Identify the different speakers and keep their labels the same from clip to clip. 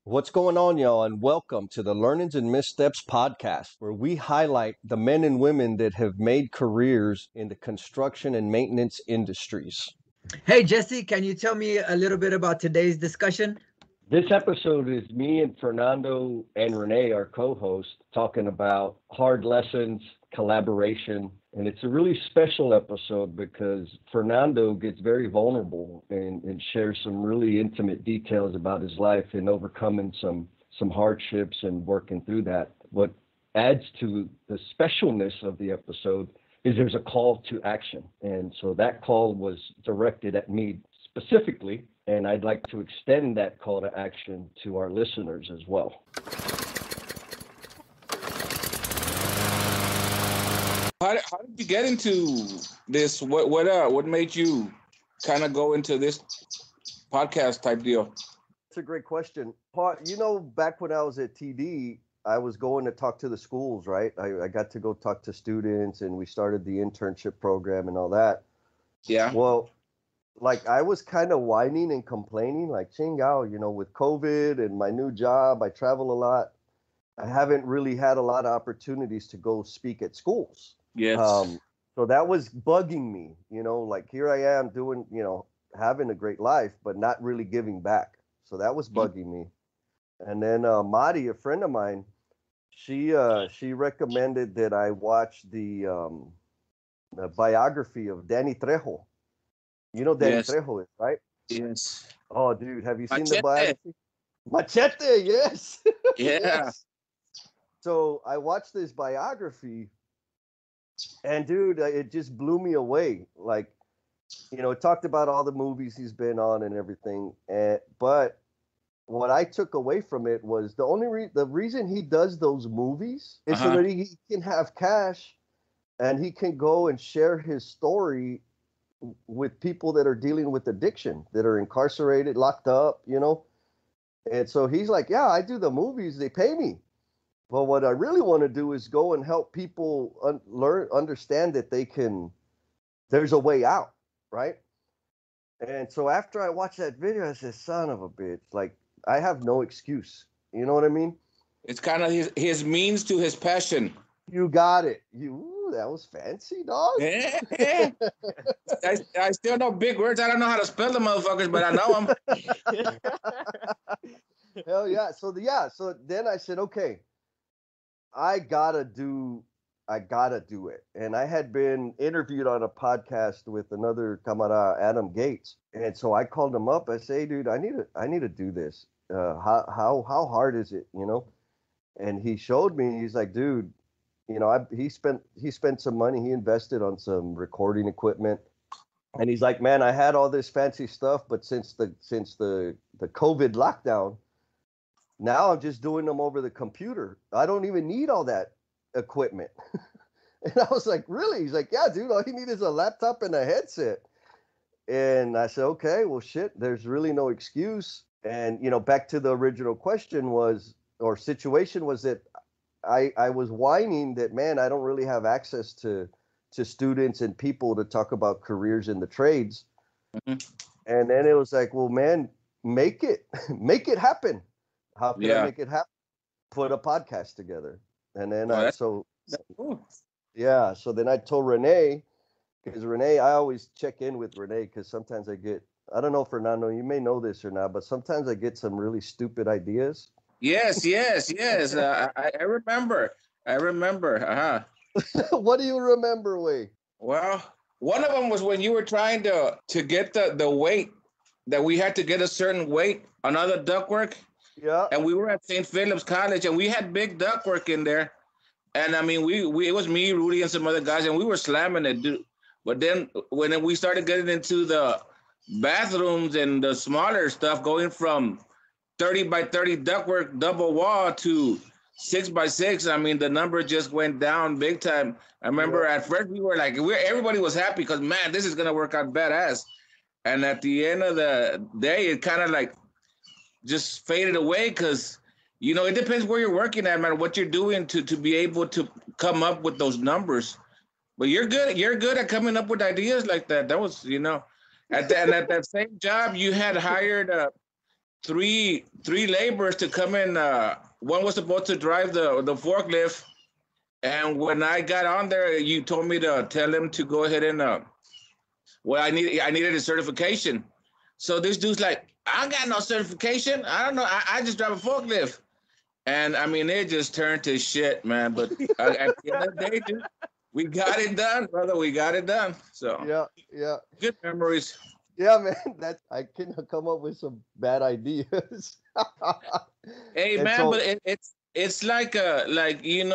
Speaker 1: What's going on, y'all, and welcome to the Learnings and Missteps podcast, where we highlight the men and women that have made careers in the construction and maintenance industries.
Speaker 2: Hey, Jesse, can you tell me a little bit about today's discussion?
Speaker 1: This episode is me and Fernando and Rene, our co-host, talking about hard lessons, collaboration, and it's a really special episode because Fernando gets very vulnerable and shares some really intimate details about his life and overcoming some hardships and working through that. What adds to the specialness of the episode is there's a call to action. And so that call was directed at me specifically, and I'd like to extend that call to action to our listeners as well.
Speaker 3: How did you get into this? What made you kind of go into this podcast type deal?
Speaker 1: That's a great question. Back when I was at TD, I was going to talk to the schools, right? I got to go talk to students, and we started the internship program and all that.
Speaker 3: Yeah.
Speaker 1: Well, like I was kind of whining and complaining, like, chingao, with COVID and my new job, I travel a lot. I haven't really had a lot of opportunities to go speak at schools.
Speaker 3: Yes.
Speaker 1: So that was bugging me, like here I am doing, having a great life, but not really giving back. So that was bugging me. And then Madi, a friend of mine, she recommended that I watch the biography of Danny Trejo. You know Danny Trejo is, right?
Speaker 3: Yes.
Speaker 1: Oh, dude, have you seen the biography? Machete, yes.
Speaker 3: Yeah.
Speaker 1: Yes. So I watched this biography, and dude, it just blew me away. Like, it talked about all the movies he's been on and everything. But what I took away from it was the reason he does those movies is so that he can have cash and he can go and share his story with people that are dealing with addiction, that are incarcerated, locked up, And so he's like, yeah, I do the movies, they pay me. But what I really want to do is go and help people understand that there's a way out, right? And so after I watched that video, I said, son of a bitch, like, I have no excuse. You know what I mean?
Speaker 3: It's kind of his means to his passion.
Speaker 1: You got it. That was fancy, dog.
Speaker 3: Yeah. I still know big words. I don't know how to spell the motherfuckers, but I know them.
Speaker 1: Hell yeah. So then I said, okay, I gotta do it. And I had been interviewed on a podcast with another camarada, Adam Gates. And so I called him up. I say, hey, dude, I need to do this. How hard is it? And he showed me. He's like, dude, he spent some money. He invested on some recording equipment. And he's like, man, I had all this fancy stuff, but since the COVID lockdown, now I'm just doing them over the computer. I don't even need all that equipment. And I was like, really? He's like, yeah, dude, all you need is a laptop and a headset. And I said, okay, well, shit, there's really no excuse. And, back to the original situation was that I was whining that, man, I don't really have access to students and people to talk about careers in the trades. Mm-hmm. And then it was like, well, man, make it happen. How can I make it happen? Put a podcast together. And then so then I told Rene, because Rene, I always check in with Rene because sometimes I don't know, Fernando, you may know this or not, but sometimes I get some really stupid ideas.
Speaker 3: Yes. I remember.
Speaker 1: What do you remember, Way?
Speaker 3: Well, one of them was when you were trying to get the weight, that we had to get a certain weight on other ductwork.
Speaker 1: Yeah.
Speaker 3: And we were at St. Philip's College, and we had big ductwork in there. And I mean, we it was me, Rudy, and some other guys, and we were slamming it, dude. But then when we started getting into the bathrooms and the smaller stuff, going from 30 by 30 ductwork double wall to 6 by 6, I mean, the number just went down big time. I remember at first we were like, everybody was happy because, man, this is going to work out badass. And at the end of the day, it kind of like just faded away because, it depends where you're working at, man, what you're doing to be able to come up with those numbers. But you're good at coming up with ideas like that. That was, at that same job, you had hired three laborers to come in. One was supposed to drive the forklift, and when I got on there, you told me to tell him to go ahead and well, I needed a certification. So this dude's like, I got no certification. I don't know. I just drive a forklift. And I mean, it just turned to shit, man. But at the end of the day, dude, we got it done, brother. We got it done. So
Speaker 1: yeah.
Speaker 3: good memories.
Speaker 1: Yeah, man. I can come up with some bad ideas.
Speaker 3: Hey,
Speaker 1: And
Speaker 3: man,
Speaker 1: so,
Speaker 3: but it's like Einstein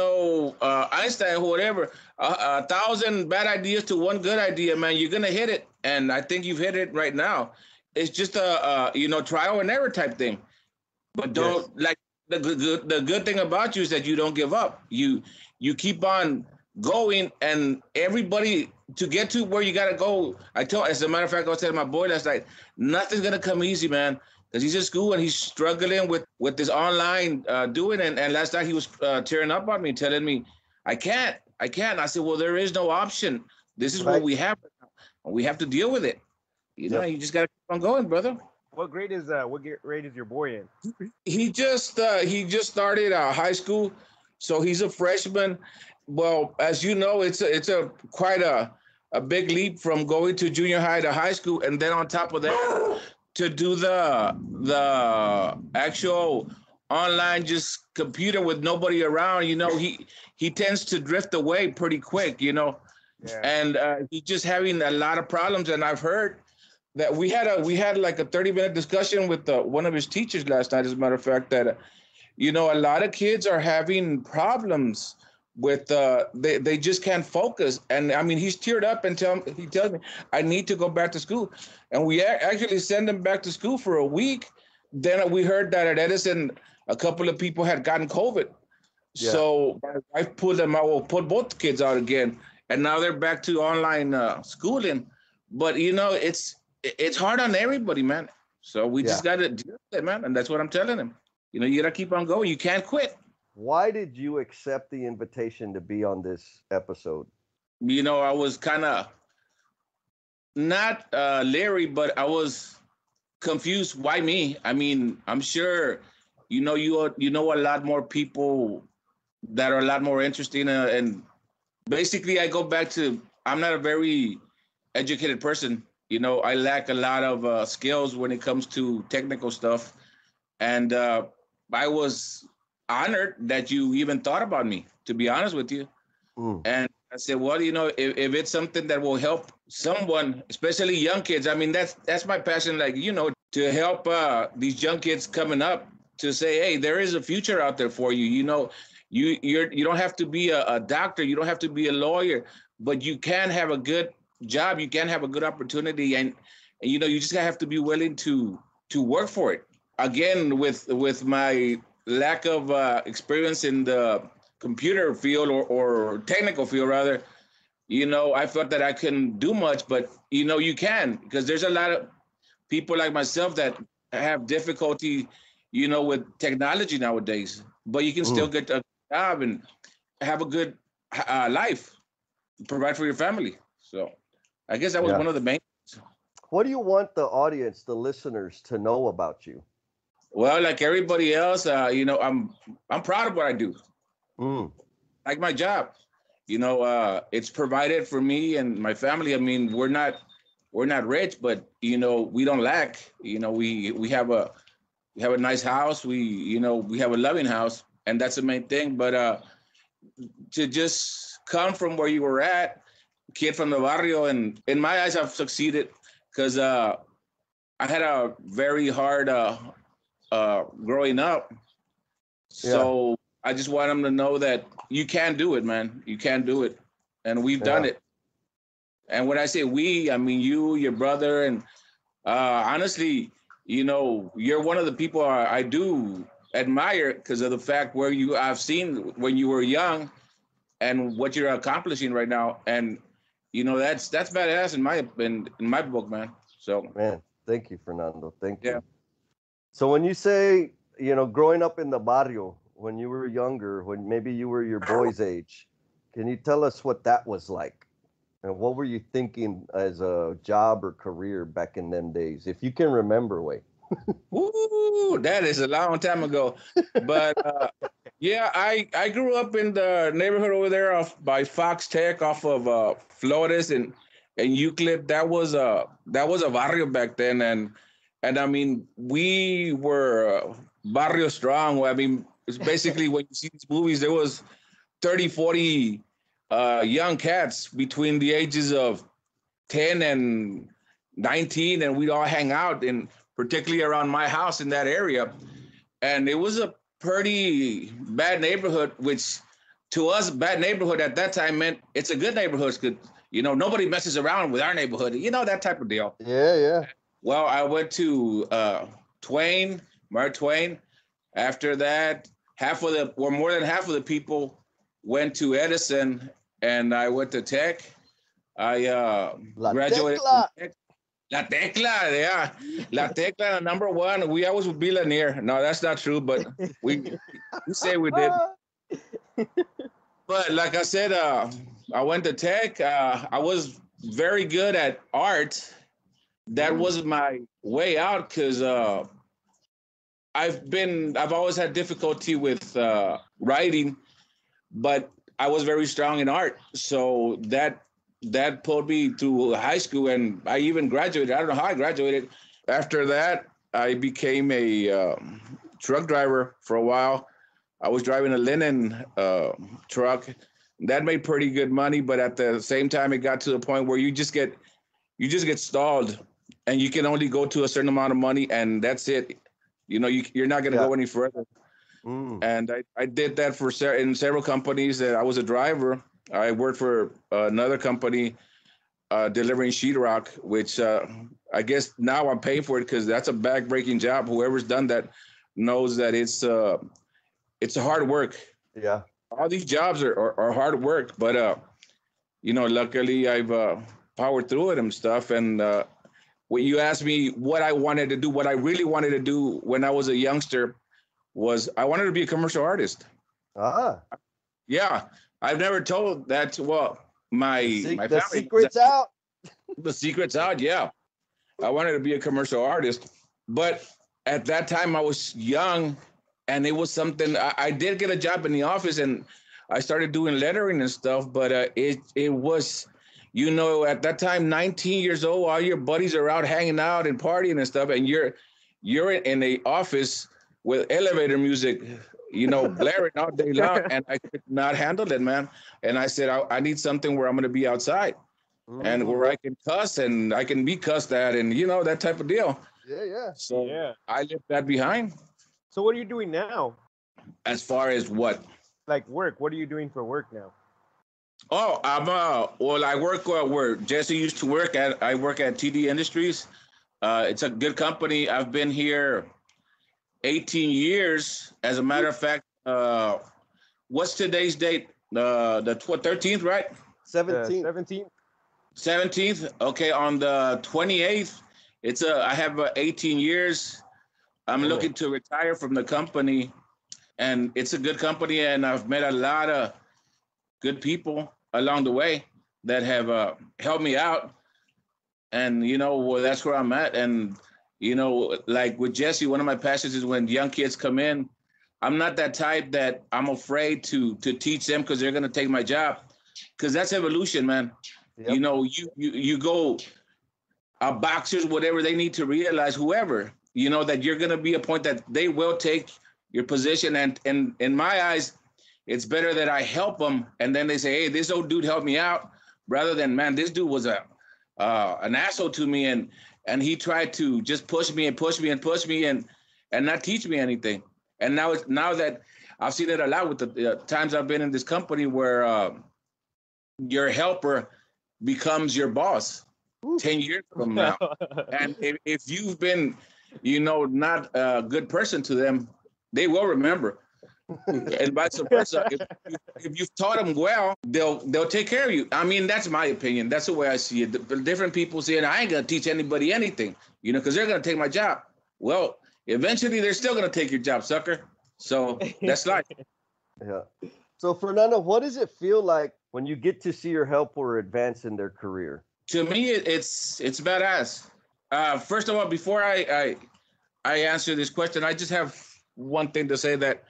Speaker 3: or whatever. A thousand bad ideas to one good idea, man. You're gonna hit it, and I think you've hit it right now. It's just a trial and error type thing. But don't like the good thing about you is that you don't give up. You keep on going, and everybody to get to where you gotta go. As a matter of fact, I was telling my boy last night, nothing's gonna come easy, man, because he's in school and he's struggling with this online doing. And last night he was tearing up on me, telling me, I can't. I said, well, there is no option. This is what we have, and we have to deal with it. You know, you just gotta keep on going, brother.
Speaker 4: What grade is your boy in?
Speaker 3: He just started high school, so he's a freshman. Well, as you know, it's a quite a big leap from going to junior high to high school, and then on top of that, to do the actual online just computer with nobody around. You know, he tends to drift away pretty quick. You know, and he's just having a lot of problems. And I've heard that we had like a 30-minute discussion with one of his teachers last night, as a matter of fact, that a lot of kids are having problems with they just can't focus. And I mean, he's teared up and he tells me, I need to go back to school. And we actually send him back to school for a week. Then we heard that at Edison a couple of people had gotten COVID. So my wife pulled them out. We'll put both kids out again, and now they're back to online schooling. But it's hard on everybody, man. So we just got to deal with it, man. And that's what I'm telling him. You got to keep on going. You can't quit.
Speaker 1: Why did you accept the invitation to be on this episode?
Speaker 3: I was kind of not leery, but I was confused. Why me? I mean, I'm sure, you know a lot more people that are a lot more interesting. And basically, I go back to, I'm not a very educated person. I lack a lot of skills when it comes to technical stuff. And I was honored that you even thought about me, to be honest with you. And I said, well, if it's something that will help someone, especially young kids, I mean, that's my passion, like, to help these young kids coming up, to say, hey, there is a future out there for you. You don't have to be a doctor. You don't have to be a lawyer, but you can have a good job. You can have a good opportunity. And you just have to be willing to work for it. Again, with my lack of experience in the computer field or technical field, rather, I felt that I couldn't do much, but you can, because there's a lot of people like myself that have difficulty, with technology nowadays, but you can still get a job and have a good life, provide for your family. So I guess that was one of the main.
Speaker 1: What do you want the audience, the listeners, to know about you?
Speaker 3: Well, like everybody else, I'm proud of what I do. Like my job, it's provided for me and my family. I mean, we're not rich, but we don't lack. We have a nice house. We have a loving house, and that's the main thing. But to just come from where you were at, kid from the barrio, and in my eyes, I've succeeded, because I had a very hard growing up. So I just want them to know that you can do it, man. You can do it. And we've done it. And when I say we, I mean you, your brother, and honestly, you're one of the people I do admire, because of the fact I've seen when you were young and what you're accomplishing right now. And that's badass in my book, man. So,
Speaker 1: man, thank you, Fernando. Thank you. So when you say, growing up in the barrio, when you were younger, when maybe you were your boy's age, can you tell us what that was like? And what were you thinking as a job or career back in them days, if you can remember, Way?
Speaker 3: Ooh, that is a long time ago. But yeah, I grew up in the neighborhood over there by Fox Tech off of Flores and Euclid. That was a barrio back then, and I mean we were barrio strong. I mean, it's basically when you see these movies, there was 30, 40 young cats between the ages of 10 and 19, and we'd all hang out, and particularly around my house in that area. And it was a pretty bad neighborhood, which to us, bad neighborhood at that time meant it's a good neighborhood because, nobody messes around with our neighborhood, that type of deal.
Speaker 1: Yeah, yeah.
Speaker 3: Well, I went to Twain, Mark Twain. After that, more than half of the people went to Edison, and I went to Tech. I graduated from Tech. La Tecla, yeah. La Tecla, number one. We always would be Lanier. No, that's not true, but we say we did. But like I said, I went to Tech. I was very good at art. That was my way out because I've always had difficulty with writing, but I was very strong in art. So that pulled me through high school, and I even graduated. I don't know how I graduated. After that, I became a truck driver for a while. I was driving a linen truck. That made pretty good money, but at the same time, it got to the point where you just get stalled, and you can only go to a certain amount of money, and that's it. You're not going to go any further. And I did that in several companies. That I was a driver. I worked for another company delivering sheetrock, which I guess now I'm paying for it because that's a back-breaking job. Whoever's done that knows that it's a hard work.
Speaker 1: Yeah.
Speaker 3: All these jobs are hard work, but luckily I've powered through it and stuff. And when you asked me what I wanted to do, what I really wanted to do when I was a youngster was I wanted to be a commercial artist. Yeah. I've never told that to, my family.
Speaker 1: The secret's out.
Speaker 3: The secret's out, yeah. I wanted to be a commercial artist. But at that time, I was young, and it was something, I did get a job in the office, and I started doing lettering and stuff, but it was, at that time, 19 years old, all your buddies are out hanging out and partying and stuff, and you're in the office with elevator music, blaring all day long, and I could not handle it, man. And I said, I need something where I'm going to be outside and where I can cuss and I can be cussed at and, that type of deal.
Speaker 1: Yeah.
Speaker 3: So I left that behind.
Speaker 4: So what are you doing now?
Speaker 3: As far as what?
Speaker 4: Like work. What are you doing for work now?
Speaker 3: Oh, I work where Jesse used to work at. I work at TD Industries. It's a good company. I've been here 18 years. As a matter of fact, what's today's date? The 13th, right?
Speaker 1: 17th.
Speaker 3: 17th. Okay, on the 28th, I have 18 years. I'm looking to retire from the company, and it's a good company, and I've met a lot of good people along the way that have helped me out. And, that's where I'm at. And, like with Jesse, one of my passions is when young kids come in, I'm not that type that I'm afraid to teach them because they're going to take my job. Because that's evolution, man. Yep. You go, boxers, whatever, they need to realize, whoever, that you're going to be a point that they will take your position. And in my eyes, it's better that I help them. And then they say, hey, this old dude helped me out, rather than, man, this dude was an asshole to me. And he tried to just push me and not teach me anything. And now that I've seen it a lot with the times I've been in this company where your helper becomes your boss 10 years from now. And if you've been, not a good person to them, they will remember. And vice versa. If you've taught them well, they'll take care of you. I mean, that's my opinion. That's the way I see it. The different people say, I ain't gonna teach anybody anything, because they're gonna take my job. Well, eventually they're still gonna take your job, sucker. So that's life.
Speaker 1: Yeah. So Fernando, what does it feel like when you get to see your helper advance in their career?
Speaker 3: To me, it's badass. First of all, before I I answer this question, I just have one thing to say that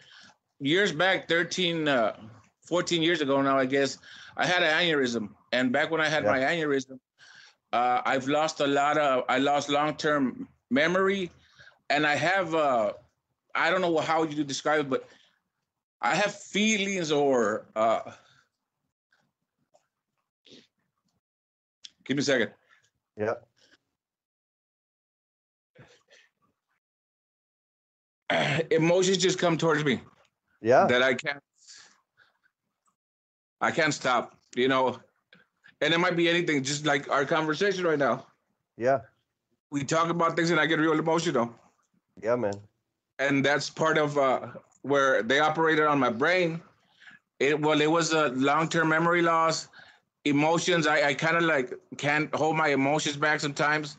Speaker 3: years back, 14 years ago now, I guess, I had an aneurysm. And back when I had my aneurysm, I lost long-term memory. And I have, I don't know how you describe it, but I have feelings or, give me a second.
Speaker 1: Yeah.
Speaker 3: Emotions just come towards me.
Speaker 1: Yeah.
Speaker 3: That I can't stop, you know, and it might be anything, just like our conversation right now.
Speaker 1: Yeah.
Speaker 3: We talk about things and I get real emotional.
Speaker 1: Yeah, man.
Speaker 3: And that's part of where they operated on my brain. It was a long-term memory loss, emotions. I kind of like can't hold my emotions back sometimes.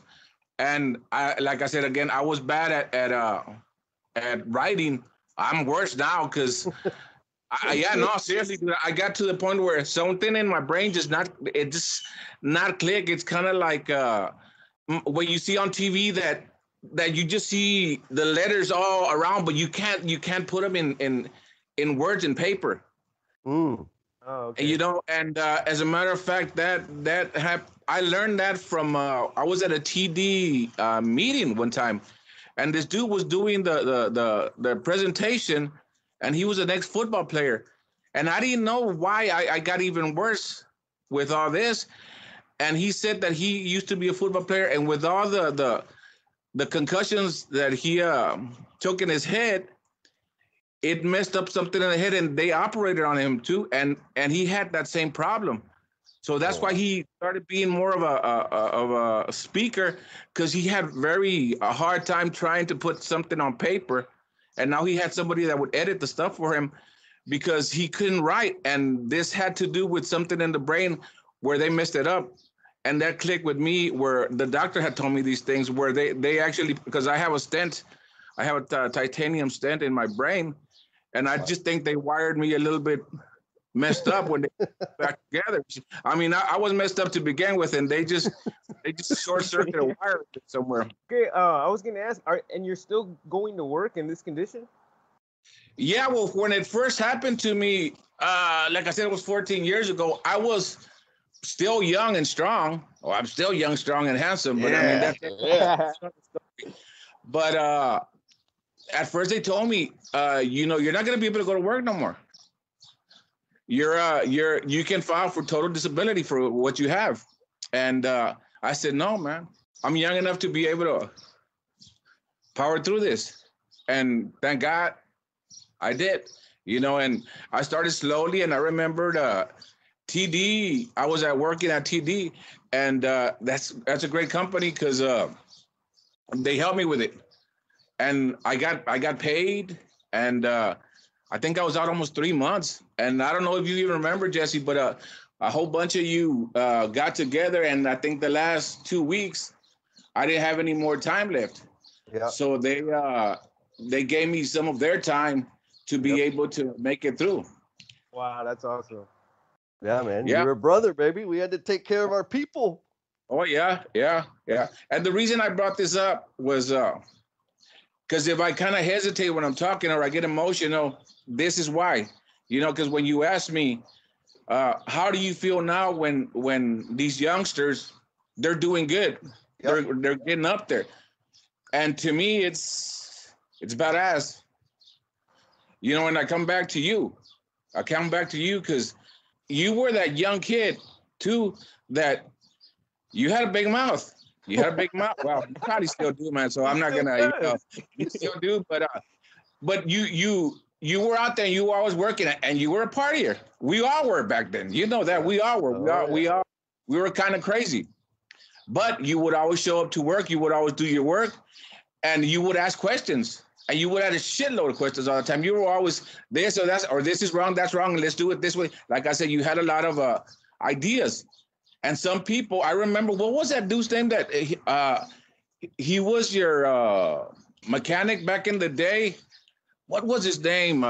Speaker 3: And like I said, again, I was bad at writing. I'm worse now because seriously, dude, I got to the point where something in my brain just not click. It's kind of like when you see on TV that you just see the letters all around, but you can't put them in words and paper.
Speaker 1: Mm.
Speaker 4: Oh, okay.
Speaker 3: And, you know, and as a matter of fact, I learned that from I was at a TD meeting one time, and this dude was doing the presentation, and he was an ex-football player, and I didn't know why I got even worse with all this. And he said that he used to be a football player, and with all the concussions that he took in his head, it messed up something in the head, and they operated on him too, and he had that same problem. So that's why he started being more of a speaker, because he had a hard time trying to put something on paper, and now he had somebody that would edit the stuff for him because he couldn't write, and this had to do with something in the brain where they messed it up. And that clicked with me, where the doctor had told me these things, where they actually, because I have a stent, I have a titanium stent in my brain, and I just think they wired me a little bit messed up when they got back together. I mean, I was messed up to begin with, and they just short circuited a wire somewhere.
Speaker 4: Okay, I was gonna ask, and you're still going to work in this condition?
Speaker 3: Yeah, well, when it first happened to me, like I said, it was 14 years ago. I was still young and strong. Oh, I'm still young, strong, and handsome. But I mean, but at first they told me, you know, you're not going to be able to go to work no more. You can file for total disability for what you have. And I said, no, man, I'm young enough to be able to power through this. And thank God I did, you know, and I started slowly. And I remembered TD, I was working at TD, and that's a great company because they helped me with it. And I got paid, and I think I was out almost 3 months. And I don't know if you even remember, Jesse, but a whole bunch of you got together, and I think the last 2 weeks, I didn't have any more time left.
Speaker 1: Yeah.
Speaker 3: So they gave me some of their time to be able to make it through.
Speaker 4: Wow, that's awesome.
Speaker 1: Yeah, man.
Speaker 3: Yeah.
Speaker 1: You're a brother, baby. We had to take care of our people.
Speaker 3: Oh, yeah. And the reason I brought this up was because if I kind of hesitate when I'm talking or I get emotional, this is why. You know, because when you ask me, how do you feel now when these youngsters, they're doing good. Yep. They're getting up there. And to me, it's badass. You know, and I come back to you. Because you were that young kid, too, that you had a big mouth. Well, you probably still do, man. So I'm not going to, you still do. But you were out there and you were always working and you were a partier. We all were back then. You know that. We all were. We were kind of crazy. But you would always show up to work. You would always do your work. And you would ask questions. And you would have a shitload of questions all the time. You were always this or that, or this is wrong, that's wrong, and let's do it this way. Like I said, you had a lot of ideas. And some people, I remember, what was that dude's name that he was your mechanic back in the day? What was his name?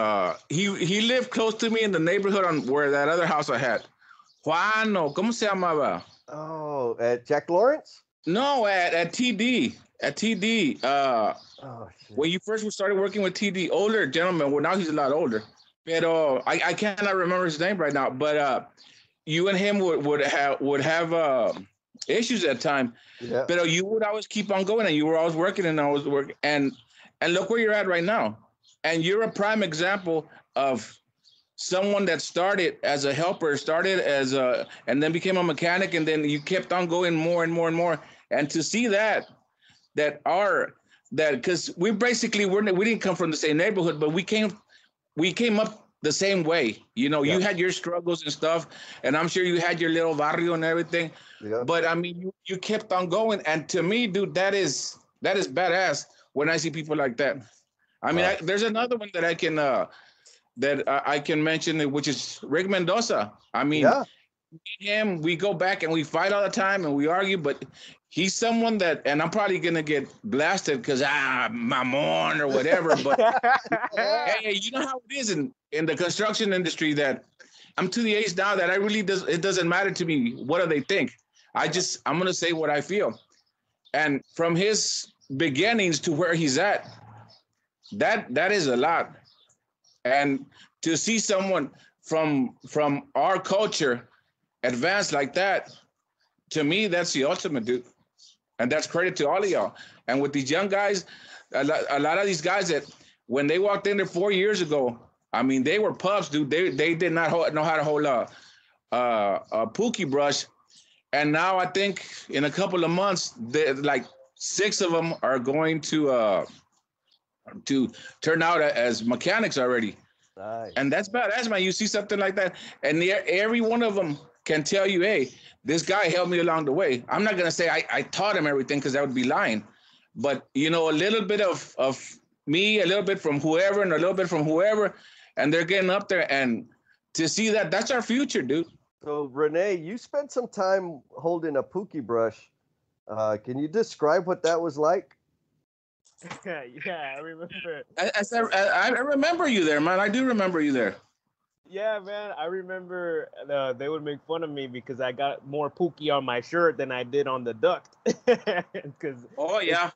Speaker 3: He lived close to me in the neighborhood on where that other house I had. Juan, ¿cómo se llamaba?
Speaker 1: Oh, at Jack Lawrence?
Speaker 3: No, at TD. At TD,
Speaker 1: Oh shit.
Speaker 3: when you first started working with TD, older gentleman. Well, now he's a lot older. But I cannot remember his name right now. But you and him would have issues at time.
Speaker 1: Yeah.
Speaker 3: But you would always keep on going, and you were always working, and always working, and look where you're at right now. And you're a prime example of someone that started as a helper, and then became a mechanic, and then you kept on going more and more and more. And to see that because we didn't come from the same neighborhood, but we came up the same way. You know, you had your struggles and stuff, and I'm sure you had your little barrio and everything.
Speaker 1: Yeah.
Speaker 3: But I mean, you kept on going, and to me, dude, that is badass when I see people like that. I mean, there's another one that I can mention, which is Rick Mendoza. I mean, him, we go back and we fight all the time and we argue, but he's someone that, and I'm probably gonna get blasted because mamon or whatever. But hey, you know how it is in the construction industry, that I'm to the age now that it doesn't matter to me what do they think. I'm gonna say what I feel. And from his beginnings to where he's at, that is a lot. And to see someone from our culture advance like that, to me, that's the ultimate, dude. And that's credit to all of y'all. And with these young guys, a lot of these guys that when they walked in there 4 years ago, I mean, they were pups, dude. They did not know how to hold a pookie brush. And now I think in a couple of months, like 6 of them are going to turn out as mechanics already.
Speaker 1: Nice.
Speaker 3: And that's badass, man. You see something like that, and every one of them can tell you, hey, this guy helped me along the way. I'm not going to say I taught him everything, because that would be lying. But, you know, a little bit of me, a little bit from whoever, and a little bit from whoever, and they're getting up there. And to see that's our future, dude.
Speaker 1: So, Rene, you spent some time holding a pookie brush. Can you describe what that was like?
Speaker 4: Yeah, I remember.
Speaker 3: I remember you there, man. I do remember you there.
Speaker 4: Yeah, man, I remember they would make fun of me because I got more pookie on my shirt than I did on the duct.
Speaker 3: Oh, yeah.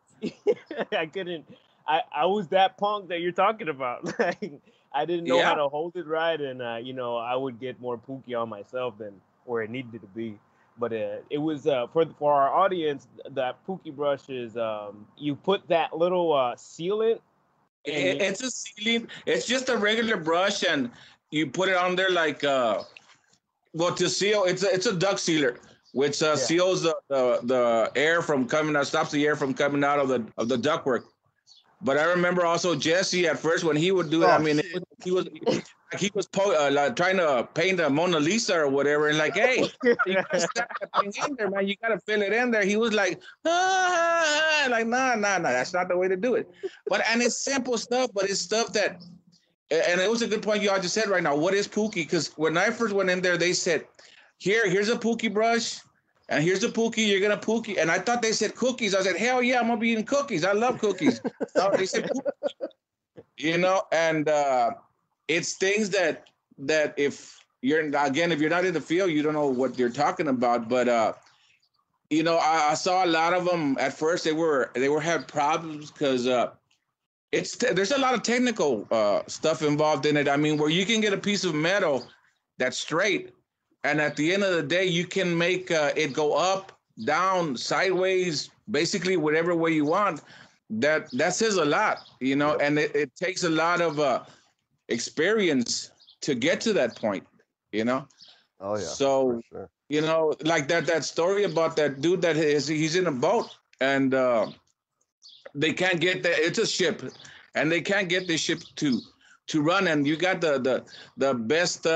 Speaker 4: I couldn't. I was that punk that you're talking about. Like, I didn't know how to hold it right, and you know, I would get more pookie on myself than where it needed to be. But it was for our audience, that pookie brush is you put that little sealant.
Speaker 3: It's a sealant. It's just a regular brush, and you put it on there like to seal. It's a duct sealer, which seals the air from coming out, stops the air from coming out of the ductwork. But I remember also Jesse at first when he would do it. I mean, he was trying to paint a Mona Lisa or whatever, and like, hey, you gotta stack that thing in there, man. You gotta fill it in there. He was like, like, nah, that's not the way to do it. And it's simple stuff, but it's stuff that, and it was a good point you all just said right now. What is pookie? Because when I first went in there, they said, here's a pookie brush. And here's the pookie, you're going to pookie. And I thought they said cookies. I said, hell yeah, I'm going to be eating cookies. I love cookies. No, they said pookie. You know, and it's things that if you're not in the field, you don't know what you're talking about. But, you know, I saw a lot of them at first. They were had problems because there's a lot of technical stuff involved in it. I mean, where you can get a piece of metal that's straight, and at the end of the day, you can make it go up, down, sideways, basically whatever way you want. That says a lot, you know, and it takes a lot of experience to get to that point, you know.
Speaker 1: Oh yeah.
Speaker 3: So,
Speaker 1: sure.
Speaker 3: You know, like that story about that dude he's in a boat, and they can't get it's a ship, and they can't get the ship to run, and you got the best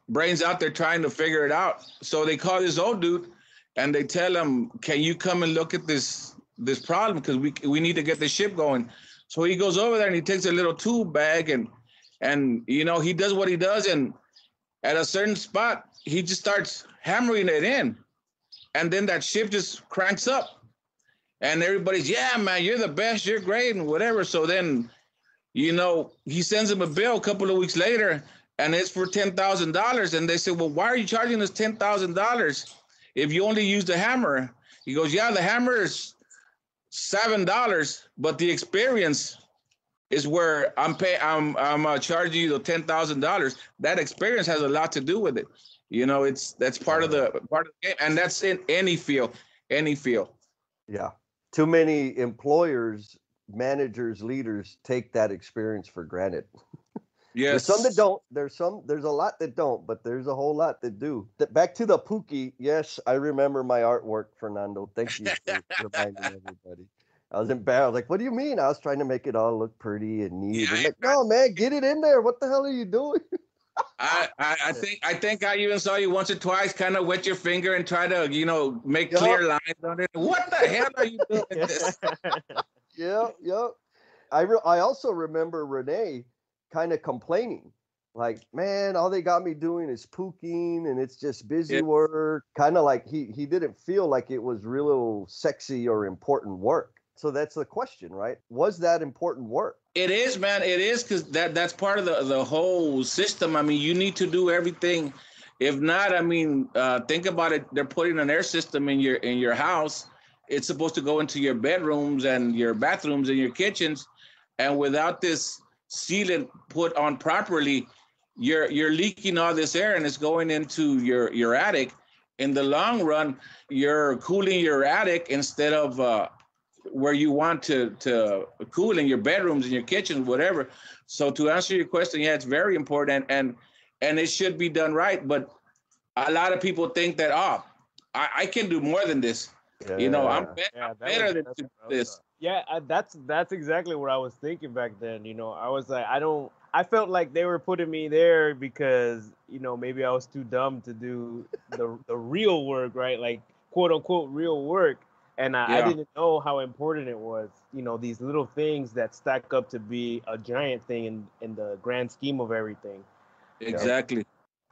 Speaker 3: brains out there trying to figure it out. So they call this old dude, and they tell him, can you come and look at this problem, because we need to get the ship going. So he goes over there and he takes a little tool bag, and you know, he does what he does, and at a certain spot he just starts hammering it in, and then that ship just cranks up, and everybody's, yeah, man, you're the best, you're great, and whatever. So then, you know, he sends him a bill a couple of weeks later, and it's for $10,000. And they say, well, why are you charging us $10,000 if you only use the hammer? He goes, yeah, the hammer is $7, but the experience is where I'm charging you the $10,000. That experience has a lot to do with it. You know, that's part of the game, and that's in any field, any field.
Speaker 1: Yeah. Too many employers, managers, leaders take that experience for granted.
Speaker 3: Yes.
Speaker 1: There's some that don't. There's a lot that don't, but there's a whole lot that do. Back to the Pookie. Yes, I remember my artwork, Fernando. Thank you for reminding everybody. I was embarrassed. I was like, what do you mean? I was trying to make it all look pretty and neat.
Speaker 3: Yeah,
Speaker 1: And like, no, man, get it in there. What the hell are you doing?
Speaker 3: I think I even saw you once or twice kind of wet your finger and try to, you know, make clear lines on it. What the hell are you doing this?
Speaker 1: Yeah. I also remember Rene kind of complaining, like, man, all they got me doing is pooking and it's just busy work. Kind of like he didn't feel like it was real sexy or important work. So that's the question, right? Was that important work?
Speaker 3: It is, man. It is, because that's part of the whole system. I mean, you need to do everything. If not, I mean, think about it. They're putting an air system in your house. It's supposed to go into your bedrooms and your bathrooms and your kitchens, and without this sealant put on properly, you're leaking all this air and it's going into your attic. In the long run, you're cooling your attic instead of where you want to cool in your bedrooms, in your kitchen, whatever. So to answer your question, yeah, it's very important, and it should be done right. But a lot of people think that, I can do more than this.
Speaker 1: Yeah.
Speaker 3: You know, I'm better than this.
Speaker 4: Yeah, that's exactly what I was thinking back then. You know, I was like, I felt like they were putting me there because, you know, maybe I was too dumb to do the real work, right? Like, quote unquote real work. And I didn't know how important it was, you know, these little things that stack up to be a giant thing in the grand scheme of everything.
Speaker 3: Exactly.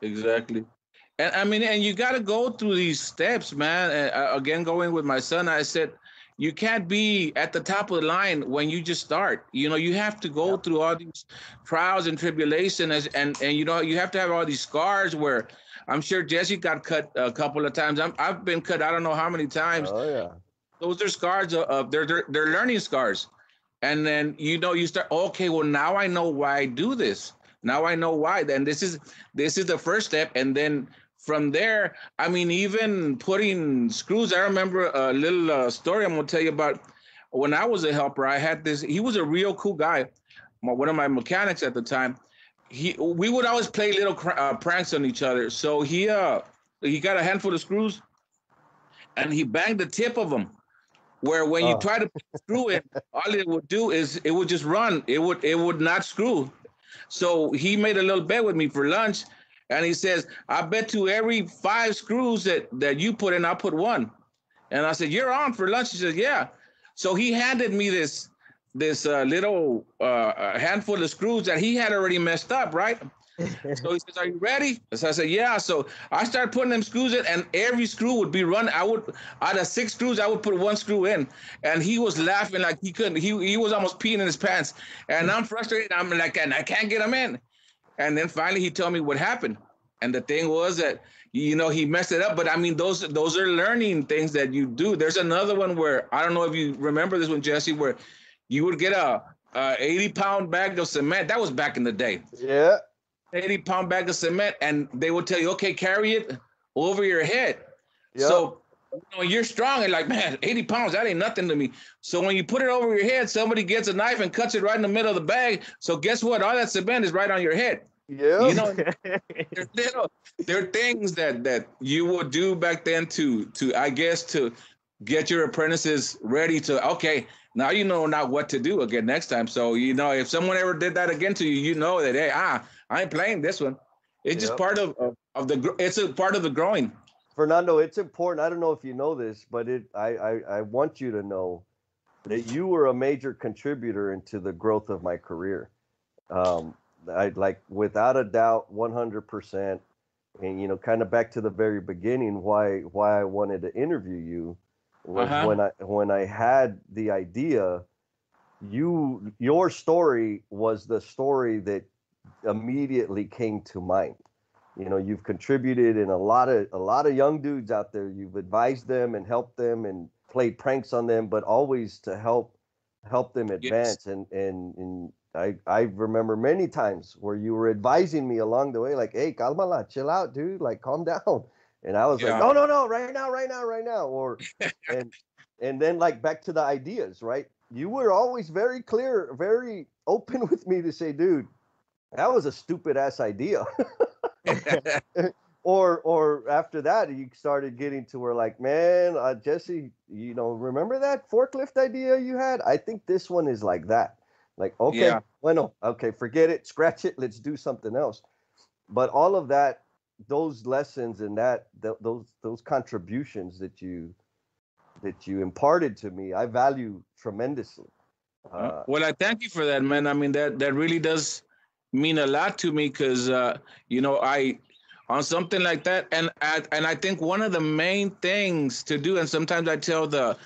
Speaker 3: And I mean, and you got to go through these steps, man. Again, going with my son, I said, you can't be at the top of the line when you just start. You know, you have to go through all these trials and tribulations, and you know, you have to have all these scars where I'm sure Jesse got cut a couple of times. I've been cut, I don't know how many times.
Speaker 1: Oh, yeah.
Speaker 3: Those are scars of they're learning scars. And then, you know, you start, okay, well, now I know why I do this. Now I know why. Then this is the first step. And then from there, I mean, even putting screws. I remember a little story I'm going to tell you about. When I was a helper, I had this, he was a real cool guy. One of my mechanics at the time. We would always play little pranks on each other. So he got a handful of screws and he banged the tip of them, where when you try to put the screw in, all it would do is it would just run. It would not screw. So he made a little bet with me for lunch, and he says, I bet you every 5 screws that you put in, I'll put 1. And I said, you're on for lunch? He says, yeah. So he handed me this little handful of screws that he had already messed up, right? So he says, are you ready? So I said, yeah. So I started putting them screws in, and every screw would be run. Out of 6 screws, I would put 1 screw in. And he was laughing like he couldn't. He was almost peeing in his pants. And I'm frustrated. I'm like, and I can't get them in. And then finally he told me what happened. And the thing was that, you know, he messed it up. But I mean, those are learning things that you do. There's another one where, I don't know if you remember this one, Jesse, where you would get a 80-pound bag of cement. That was back in the day.
Speaker 1: Yeah.
Speaker 3: 80-pound bag of cement, and they would tell you, okay, carry it over your head.
Speaker 1: Yep.
Speaker 3: So, you know, you're strong and like, man, 80 pounds, that ain't nothing to me. So when you put it over your head, somebody gets a knife and cuts it right in the middle of the bag. So guess what? All that cement is right on your head.
Speaker 1: Yeah.
Speaker 3: You know, there are things that you would do back then to I guess to get your apprentices ready to, okay, now you know not what to do again next time. So, you know, if someone ever did that again to you, you know that, hey, I ain't playing this one. It's just part of it's a part of the growing.
Speaker 1: Fernando, it's important. I don't know if you know this, but I want you to know that you were a major contributor into the growth of my career. I like, without a doubt, 100%. And, you know, kind of back to the very beginning, why I wanted to interview you was when I had the idea, your story was the story that immediately came to mind. You know, you've contributed in a lot of young dudes out there. You've advised them and helped them, and play pranks on them, but always to help them
Speaker 3: Yes.
Speaker 1: advance. And I remember many times where you were advising me along the way, like, hey, calmala, chill out, dude, like calm down. And I was like,
Speaker 3: Yeah.
Speaker 1: no, no, no, right now, right now, right now. And and then like back to the ideas, right? You were always very clear, very open with me to say, dude, that was a stupid ass idea. Or after that, you started getting to where like, man, Jesse, remember that forklift idea you had? I think this one is like that. Like, okay,
Speaker 3: Yeah.
Speaker 1: bueno, okay, forget it, scratch it, let's do something else. But all of that, those lessons and those contributions that you imparted to me, I value tremendously. Uh,
Speaker 3: Well, I thank you for that, man. I mean, that really does mean a lot to me because, I on something like that, and I think one of the main things to do, and sometimes I tell the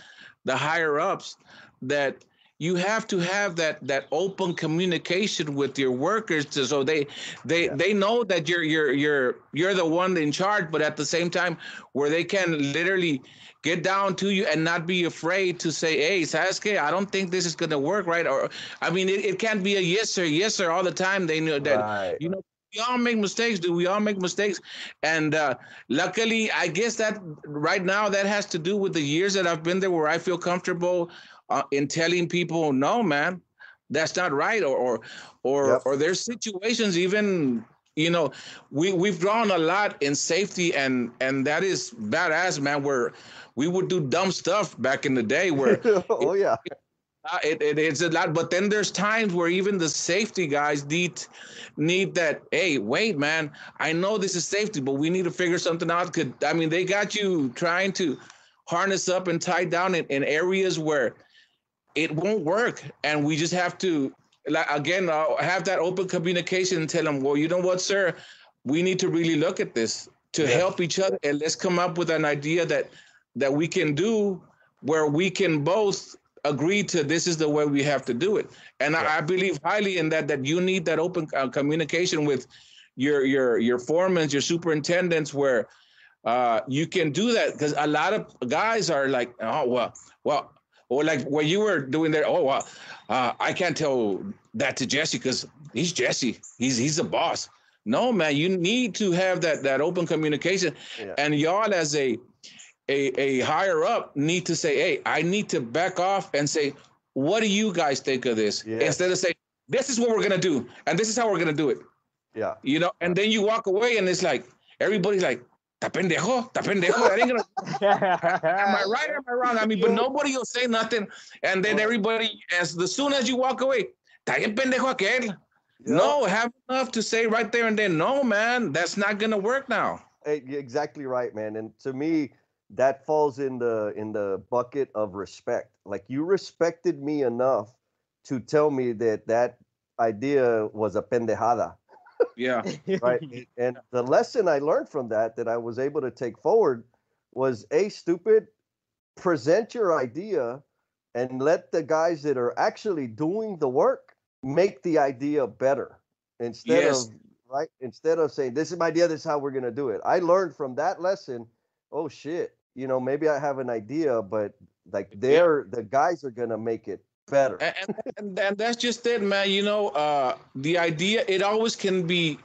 Speaker 3: higher ups that you have to have that open communication with your workers so
Speaker 1: yeah,
Speaker 3: they know that you're the one in charge, but at the same time where they can literally get down to you and not be afraid to say, hey, sabes que, I don't think this is going to work, right? Or I mean, it can't be a yes sir all the time. They know that,
Speaker 1: right.
Speaker 3: we all make mistakes, do we all make mistakes? And luckily, I guess that right now that has to do with the years that I've been there, where I feel comfortable in telling people, no, man, that's not right,
Speaker 1: Yep.
Speaker 3: or there's situations even, you know, we've grown a lot in safety, and that is badass, man. Where we would do dumb stuff back in the day, where
Speaker 1: Oh yeah.
Speaker 3: it's a lot, but then there's times where even the safety guys need that. Hey, wait, man, I know this is safety, but we need to figure something out. I mean, they got you trying to harness up and tie down in areas where it won't work, and we just have to, like, again, have that open communication and tell them, well, you know what, sir, we need to really look at this to
Speaker 1: Yes.
Speaker 3: help each other, and let's come up with an idea that we can do, where we can both agree to this is the way we have to do it. And
Speaker 1: Yeah.
Speaker 3: I believe highly in that you need that open communication with your foremen, your superintendents, where you can do that, because a lot of guys are like, oh, well, or like what you were doing there. Oh, well, I can't tell that to Jesse because he's Jesse. He's the boss. No, man, you need to have that open communication,
Speaker 1: Yeah.
Speaker 3: and y'all as a higher up need to say, hey, I need to back off and say, what do you guys think of this? Instead of
Speaker 1: Yes.
Speaker 3: saying, this is what we're gonna do, and this is how we're gonna do it.
Speaker 1: Yeah.
Speaker 3: And then you walk away, and it's like everybody's like, "Ta pendejo, ta pendejo." That ain't gonna. Am I right or am I wrong? I mean, but
Speaker 1: Yo,
Speaker 3: nobody will say nothing, and then
Speaker 1: uh,
Speaker 3: everybody, as soon as you walk away, "Ta bien pendejo aquel."
Speaker 1: yep.
Speaker 3: No, have enough to say right there and then. No, man, that's not gonna work now.
Speaker 1: You're exactly right, man. And to me, that falls in the bucket of respect. Like you respected me enough to tell me that idea was a pendejada,
Speaker 3: Yeah,
Speaker 1: right? And the lesson I learned from that I was able to take forward was, a stupid, present your idea and let the guys that are actually doing the work make the idea better instead
Speaker 3: yes,
Speaker 1: of instead of saying, this is my idea, this is how we're going to do it. I learned from that lesson, oh shit, maybe I have an idea, but like
Speaker 3: yeah.
Speaker 1: the guys are going to make it better.
Speaker 3: And that's just it, man. The idea, it always can be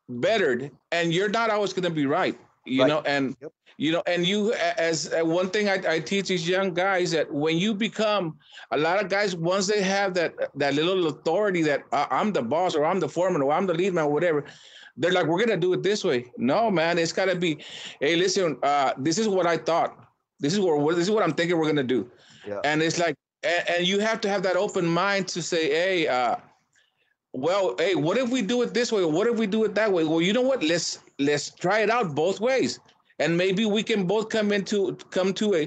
Speaker 3: bettered, and you're not always going to be right.
Speaker 1: Right. Yep.
Speaker 3: And you, as one thing I teach these young guys, that when you become, a lot of guys, once they have that little authority that I'm the boss, or I'm the foreman, or I'm the lead man, or whatever, they're like, we're gonna do it this way. No, man, it's gotta be, hey, listen, this is what I thought. This is what I'm thinking we're gonna do.
Speaker 1: Yeah.
Speaker 3: And it's like, and you have to have that open mind to say, hey, well, hey, what if we do it this way? Or what if we do it that way? Well, you know what? Let's try it out both ways, and maybe we can both come to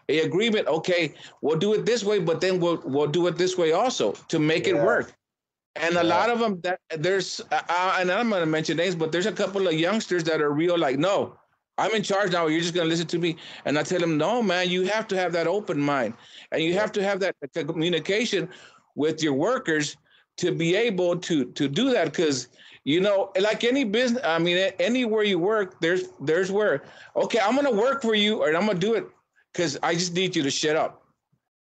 Speaker 3: a agreement. Okay, we'll do it this way, but then we'll do it this way also to make it
Speaker 1: Yeah.
Speaker 3: work. And a
Speaker 1: Yeah.
Speaker 3: lot of them, that there's, and I'm going to mention names, but there's a couple of youngsters that are real, like, no, I'm in charge now. You're just going to listen to me. And I tell them, no, man, you have to have that open mind, and you have
Speaker 1: Yep.
Speaker 3: to have that communication with your workers to be able to do that. Because, like any business, I mean, anywhere you work, there's where, okay, I'm going to work for you, or I'm going to do it. because I just need you to shut up.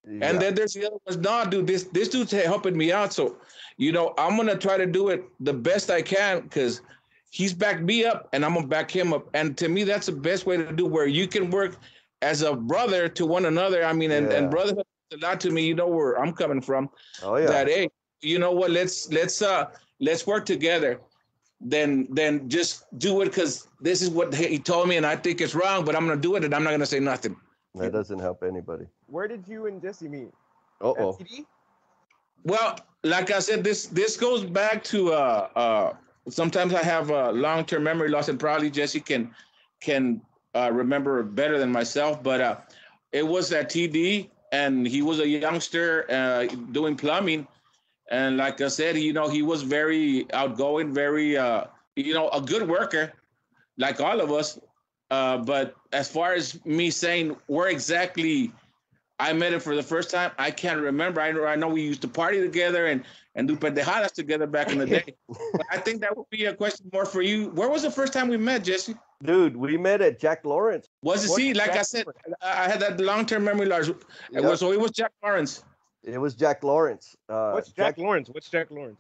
Speaker 1: Yeah.
Speaker 3: And then there's the other ones. No, dude, this dude's helping me out. So, I'm gonna try to do it the best I can because he's backed me up and I'm gonna back him up. And to me, that's the best way to do where you can work as a brother to one another. I mean, and brotherhood is a lot to me. You know where I'm coming from.
Speaker 1: Oh yeah.
Speaker 3: That hey, you know what? Let's work together. Then just do it because this is what he told me and I think it's wrong, but I'm gonna do it and I'm not gonna say nothing.
Speaker 1: That doesn't help anybody.
Speaker 4: Where did you and Jesse meet?
Speaker 1: Uh-oh.
Speaker 4: At TD?
Speaker 3: Well, like I said, this goes back to sometimes I have long-term memory loss, and probably Jesse can remember better than myself. But it was at TD, and he was a youngster doing plumbing, and like I said, he was very outgoing, very a good worker, like all of us. But as far as me saying where exactly I met him for the first time, I can't remember. I know we used to party together and do pendejadas together back in the day. But I think that would be a question more for you. Where was the first time we met, Jesse?
Speaker 1: Dude, we met at Jack Lawrence.
Speaker 3: Was it? See, like I said, I had that long-term memory loss.
Speaker 1: Yep.
Speaker 3: So it was Jack Lawrence.
Speaker 1: It was Jack Lawrence.
Speaker 4: What's Jack Lawrence? What's Jack Lawrence?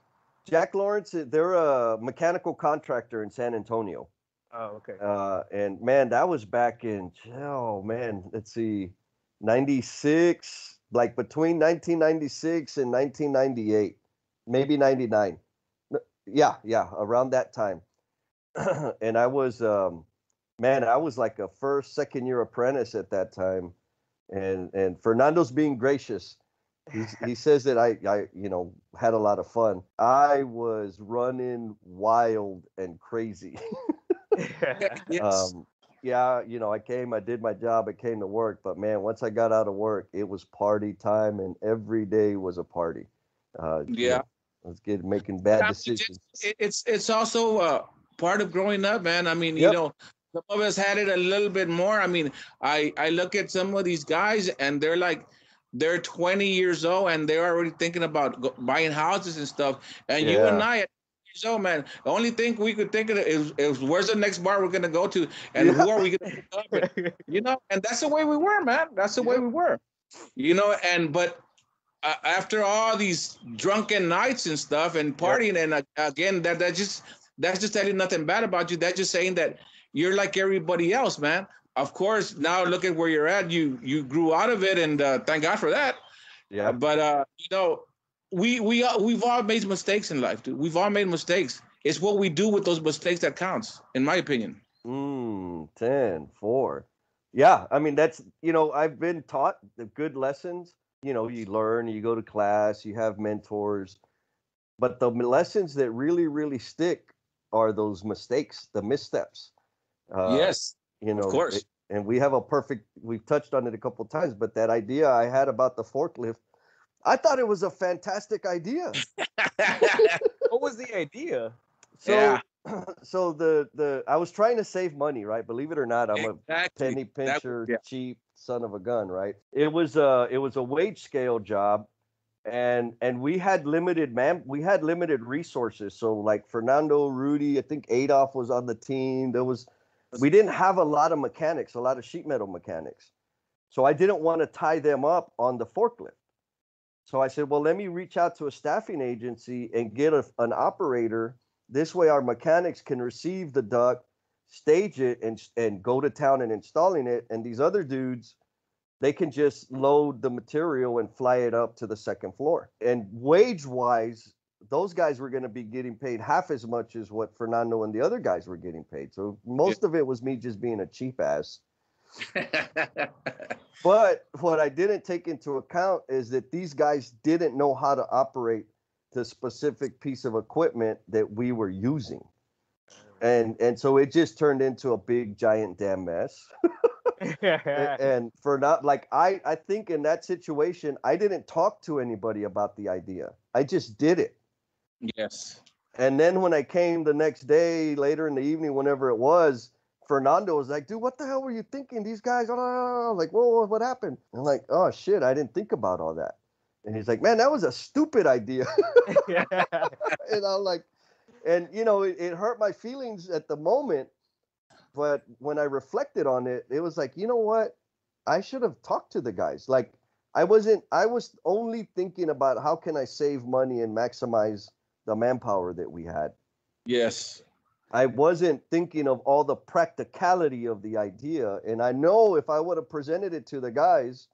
Speaker 1: Jack Lawrence, they're a mechanical contractor in San Antonio.
Speaker 4: Oh, okay.
Speaker 1: And man, that was back in, let's see, 96, like between 1996 and 1998, maybe 99. Yeah, around that time. And I was, I was like a second year apprentice at that time. And Fernando's being gracious. He says that I had a lot of fun. I was running wild and crazy.
Speaker 3: Yes.
Speaker 1: I came, I did my job, I came to work, but man, once I got out of work, it was party time, and every day was a party. I was making bad decisions.
Speaker 3: It's also part of growing up, man. I mean, some of us had it a little bit more. I mean, I look at some of these guys, and they're 20 years old, and they're already thinking about buying houses and stuff. And you and I, so man, the only thing we could think of is where's the next bar we're gonna go to, and who are we gonna pick up with? And that's the way we were, man. That's the way we were, but after all these drunken nights and stuff and partying, and again, that's just telling nothing bad about you. That's just saying that you're like everybody else, man. Of course, now look at where you're at. You grew out of it, and thank God for that. Yeah. But we've all made mistakes in life, dude. We've all made mistakes. It's what we do with those mistakes that counts, in my opinion.
Speaker 1: 10-4. Yeah, I mean, that's, I've been taught the good lessons. You learn, you go to class, you have mentors. But the lessons that really, really stick are those mistakes, the missteps.
Speaker 3: Yes, of course.
Speaker 1: And we've touched on it a couple of times, but that idea I had about the forklift, I thought it was a fantastic idea.
Speaker 4: What was the idea?
Speaker 1: So I was trying to save money, right? Believe it or not, I'm a penny pincher, cheap son of a gun, right? It was a wage scale job, and we had limited resources. So like Fernando, Rudy, I think Adolf was on the team. We didn't have a lot of mechanics, a lot of sheet metal mechanics. So I didn't want to tie them up on the forklift. So I said, well, let me reach out to a staffing agency and get an operator. This way our mechanics can receive the duct, stage it, and go to town and installing it. And these other dudes, they can just load the material and fly it up to the second floor. And wage-wise, those guys were going to be getting paid half as much as what Fernando and the other guys were getting paid. So most of it was me just being a cheap ass. But what I didn't take into account is that these guys didn't know how to operate the specific piece of equipment that we were using. And so it just turned into a big giant damn mess. And for not like I think in that situation, I didn't talk to anybody about the idea. I just did it.
Speaker 3: Yes.
Speaker 1: And then when I came the next day, later in the evening, whenever it was, Fernando was like, dude, what the hell were you thinking? These guys, like, whoa, what happened? I'm like, oh shit, I didn't think about all that. And he's like, man, that was a stupid idea. And I'm like, and it hurt my feelings at the moment. But when I reflected on it, it was like, you know what? have talked to the guys. Like I was only thinking about how can I save money and maximize the manpower that we had.
Speaker 3: Yes.
Speaker 1: I wasn't thinking of all the practicality of the idea. And I know if I would have presented it to the guys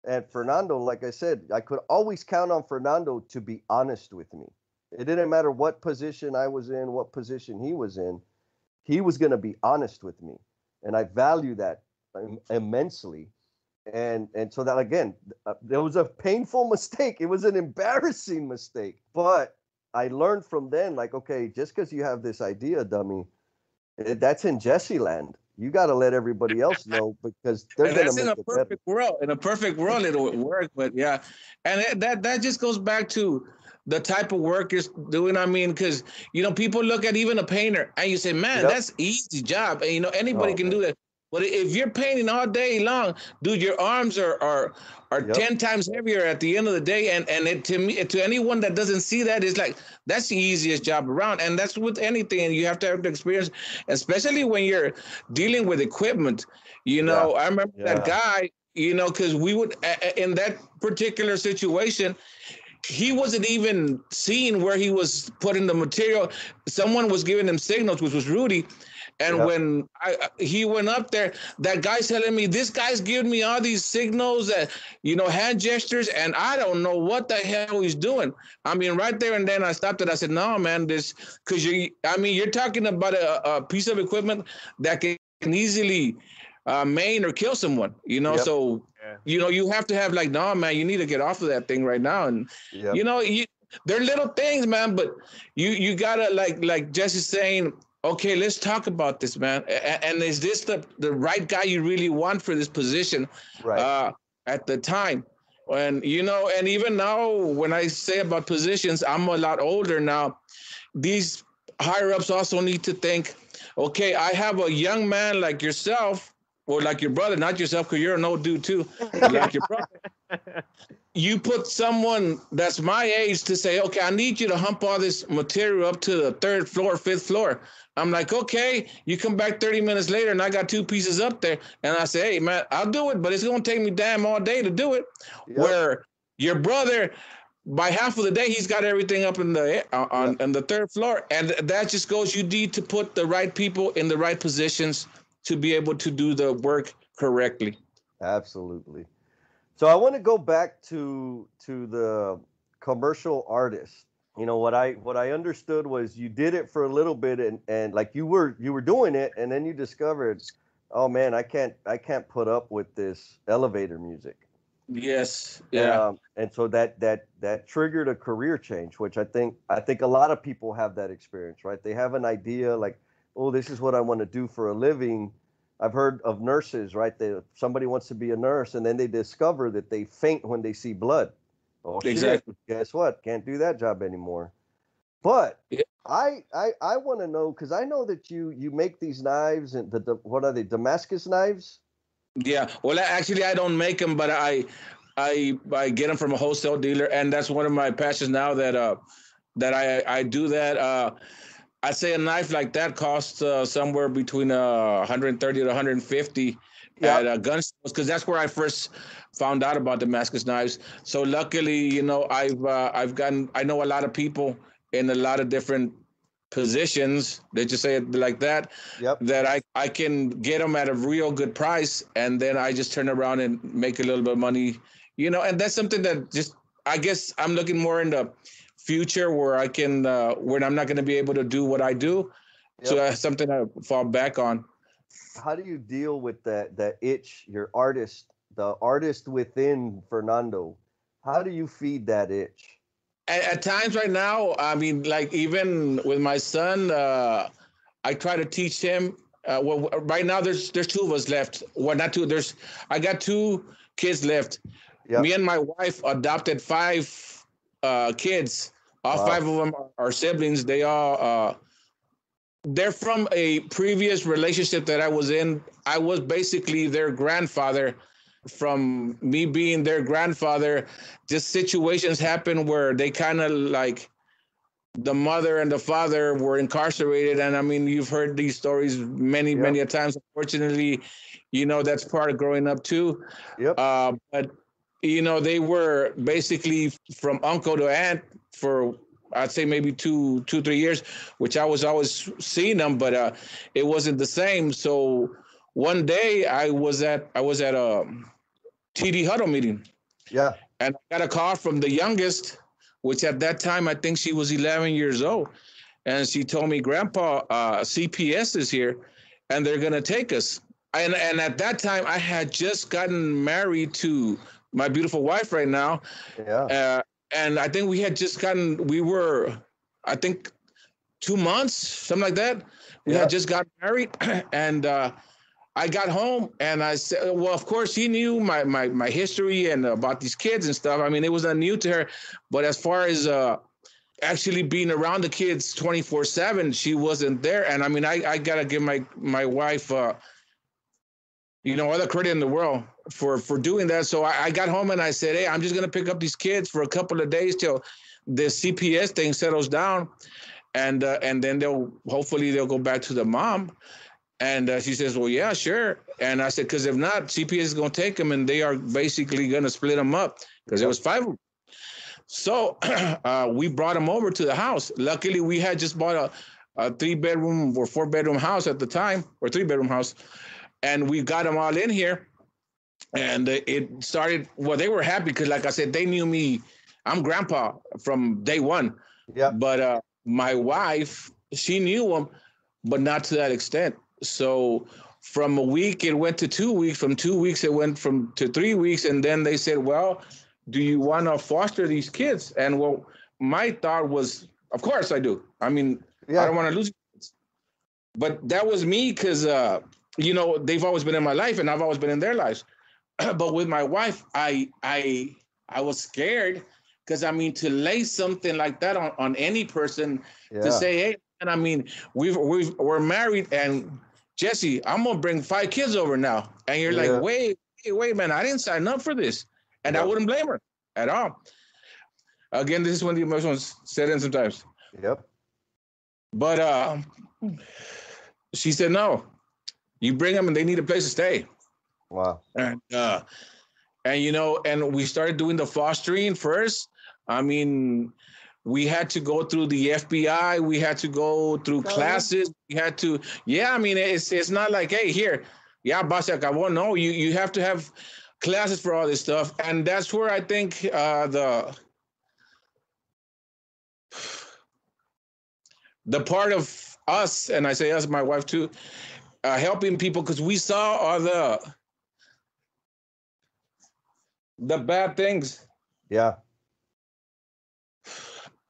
Speaker 1: and Fernando, like I said, I could always count on Fernando to be honest with me. It didn't matter what position I was in, what position he was in. He was going to be honest with me. And I value that immensely. And so that, again, there was a painful mistake. It was an embarrassing mistake. But I learned from then, like, okay, just because you have this idea, dummy, that's in Jesse land. You got to let everybody else know because they're going to make it better.
Speaker 3: In a perfect world, it'll work. But yeah, and that just goes back to the type of work you're doing. I mean, because people look at even a painter and you say, man, that's easy job, and anybody can do that. But if you're painting all day long, dude, your arms are 10 times heavier at the end of the day. And to anyone that doesn't see that, it's like, that's the easiest job around. And that's with anything. You have to have the experience, especially when you're dealing with equipment. I remember that guy, because we would, in that particular situation, he wasn't even seeing where he was putting the material. Someone was giving him signals, which was Rudy. And when he went up there, that guy's telling me, this guy's giving me all these signals that, hand gestures, and I don't know what the hell he's doing. I mean, right there and then I stopped it. I said, no, man, because you're talking about a piece of equipment that can easily maim or kill someone, so, you have to have like, no, man, you need to get off of that thing right now. And, they're little things, man, but you gotta, like Jesse's saying, okay, let's talk about this, man. And is this the right guy you really want for this position at the time? And, and even now when I say about positions, I'm a lot older now. These higher ups also need to think, okay, I have a young man like yourself, or like your brother, not yourself, because you're an old dude too, like your brother. You put someone that's my age to say, okay, I need you to hump all this material up to the 3rd floor, 5th floor. I'm like, okay, you come back 30 minutes later and I got 2 pieces up there. And I say, hey, man, I'll do it, but it's going to take me damn all day to do it. Where your brother, by half of the day, he's got everything up in the on the 3rd floor. And that just goes, you need to put the right people in the right positions to be able to do the work correctly.
Speaker 1: Absolutely. So I want to go back to the commercial artist. What I understood was you did it for a little bit and like you were doing it, and then you discovered, oh man, I can't put up with this elevator music.
Speaker 3: Yes. Yeah.
Speaker 1: And so that triggered a career change, which I think a lot of people have that experience, right? They have an idea like, oh, this is what I want to do for a living. I've heard of nurses, right? Somebody wants to be a nurse, and then they discover that they faint when they see blood. Oh, exactly. Shit. Guess what? Can't do that job anymore. But I want to know, because I know that you make these knives, and what are they? Damascus knives?
Speaker 3: Yeah. Well, actually, I don't make them, but I get them from a wholesale dealer, and that's one of my passions now. That I do that. I'd say a knife like that costs somewhere between 130 to 150 at gun stores, because that's where I first found out about Damascus knives. So luckily, I know a lot of people in a lot of different positions, let's just say it like that, that I can get them at a real good price, and then I just turn around and make a little bit of money, and that's something that just, I guess I'm looking more in the future where I can, when I'm not going to be able to do what I do, so that's something I fall back on.
Speaker 1: How do you deal with that itch, the artist within Fernando? How do you feed that itch?
Speaker 3: At times right now, I mean, like even with my son, I try to teach him. Well, right now there's 2 of us left. Well, not 2. I got 2 kids left. Me and my wife adopted 5 kids. All 5 of them are siblings. They all they're from a previous relationship that I was in. I was basically their grandfather. From me being their grandfather, just situations happen where they kind of like the mother and the father were incarcerated. And I mean, you've heard these stories many,
Speaker 1: Yep.
Speaker 3: many a times. Unfortunately, you know, that's part of growing up too.
Speaker 1: Yep.
Speaker 3: But, you know, they were basically from uncle to aunt for, I'd say maybe 3 years, which I was always seeing them, but it wasn't the same. So one day I was at a TD huddle meeting.
Speaker 1: Yeah.
Speaker 3: And I got a call from the youngest, which at that time, I think she was 11 years old. And she told me, Grandpa, CPS is here and they're going to take us. And at that time, I had just gotten married to my beautiful wife right now.
Speaker 1: Yeah.
Speaker 3: And I think we were, I think, 2 months, something like that. We had just got married. And I got home and I said, well, of course, he knew my history and about these kids and stuff. I mean, it was not new to her. But as far as actually being around the kids 24/7, she wasn't there. And I mean, I got to give my wife, you know, all the credit in the world for doing that. So I got home and I said, hey, I'm just going to pick up these kids for a couple of days till the CPS thing settles down. And then hopefully they'll go back to the mom. And she says, well, yeah, sure. And I said, because if not, CPS is going to take them and they are basically going to split them up because there was 5 of them. So we brought them over to the house. Luckily, we had just bought a 3-bedroom or 4-bedroom house at the time, or 3-bedroom house. And we got them all in here. And it started, well, they were happy because, like I said, they knew me. I'm Grandpa from day one.
Speaker 1: Yeah.
Speaker 3: But my wife, she knew them, but not to that extent. So from a week, it went to 2 weeks. From 2 weeks, it went to 3 weeks. And then they said, well, do you want to foster these kids? And well, my thought was, of course I do. I mean, I don't want to lose kids. But that was me because, you know, they've always been in my life and I've always been in their lives. But with my wife, I was scared because, I mean, to lay something like that on any person, to say, hey, and I mean, we're married and Jesse, I'm going to bring 5 kids over now. And you're like, wait, man, I didn't sign up for this. And I wouldn't blame her at all. Again, this is when the emotions set in sometimes.
Speaker 1: Yep.
Speaker 3: But she said, no, you bring them and they need a place to stay.
Speaker 1: Wow.
Speaker 3: And you know, and we started doing the fostering first. I mean, we had to go through the FBI. We had to go through classes. We had to, I mean, it's not like, hey, here, boss, se acabó. No, you have to have classes for all this stuff. And that's where I think the part of us, and I say us, my wife too, helping people, because we saw all the bad things.
Speaker 1: Yeah.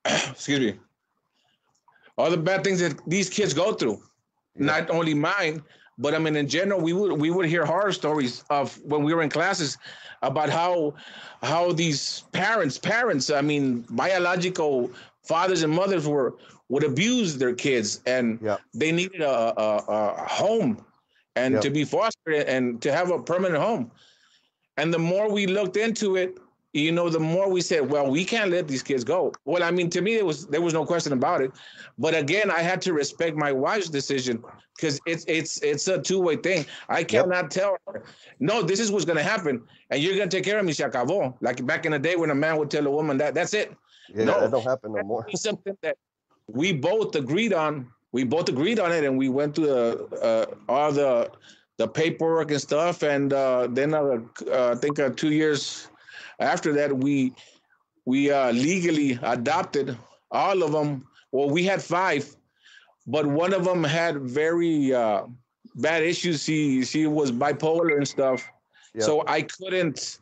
Speaker 3: Excuse me. All the bad things that these kids go through. Not only mine, but I mean, in general, we would hear horror stories of when we were in classes about how these parents, I mean, biological fathers and mothers would abuse their kids, and they needed a home and to be fostered and to have a permanent home. And the more we looked into it, you know, the more we said, well, we can't let these kids go. Well, I mean, to me, there was no question about it. But again, I had to respect my wife's decision because it's a two-way thing. I cannot tell her, no, this is what's going to happen, and you're going to take care of me, se acabó. Like back in the day when a man would tell a woman that's it.
Speaker 1: Yeah, no, that don't happen no more.
Speaker 3: It's something that we both agreed on. We both agreed on it, and we went through all the paperwork and stuff. And then I think 2 years after that, we legally adopted all of them. Well, we had 5, but one of them had very bad issues. She was bipolar and stuff. Yep. So I couldn't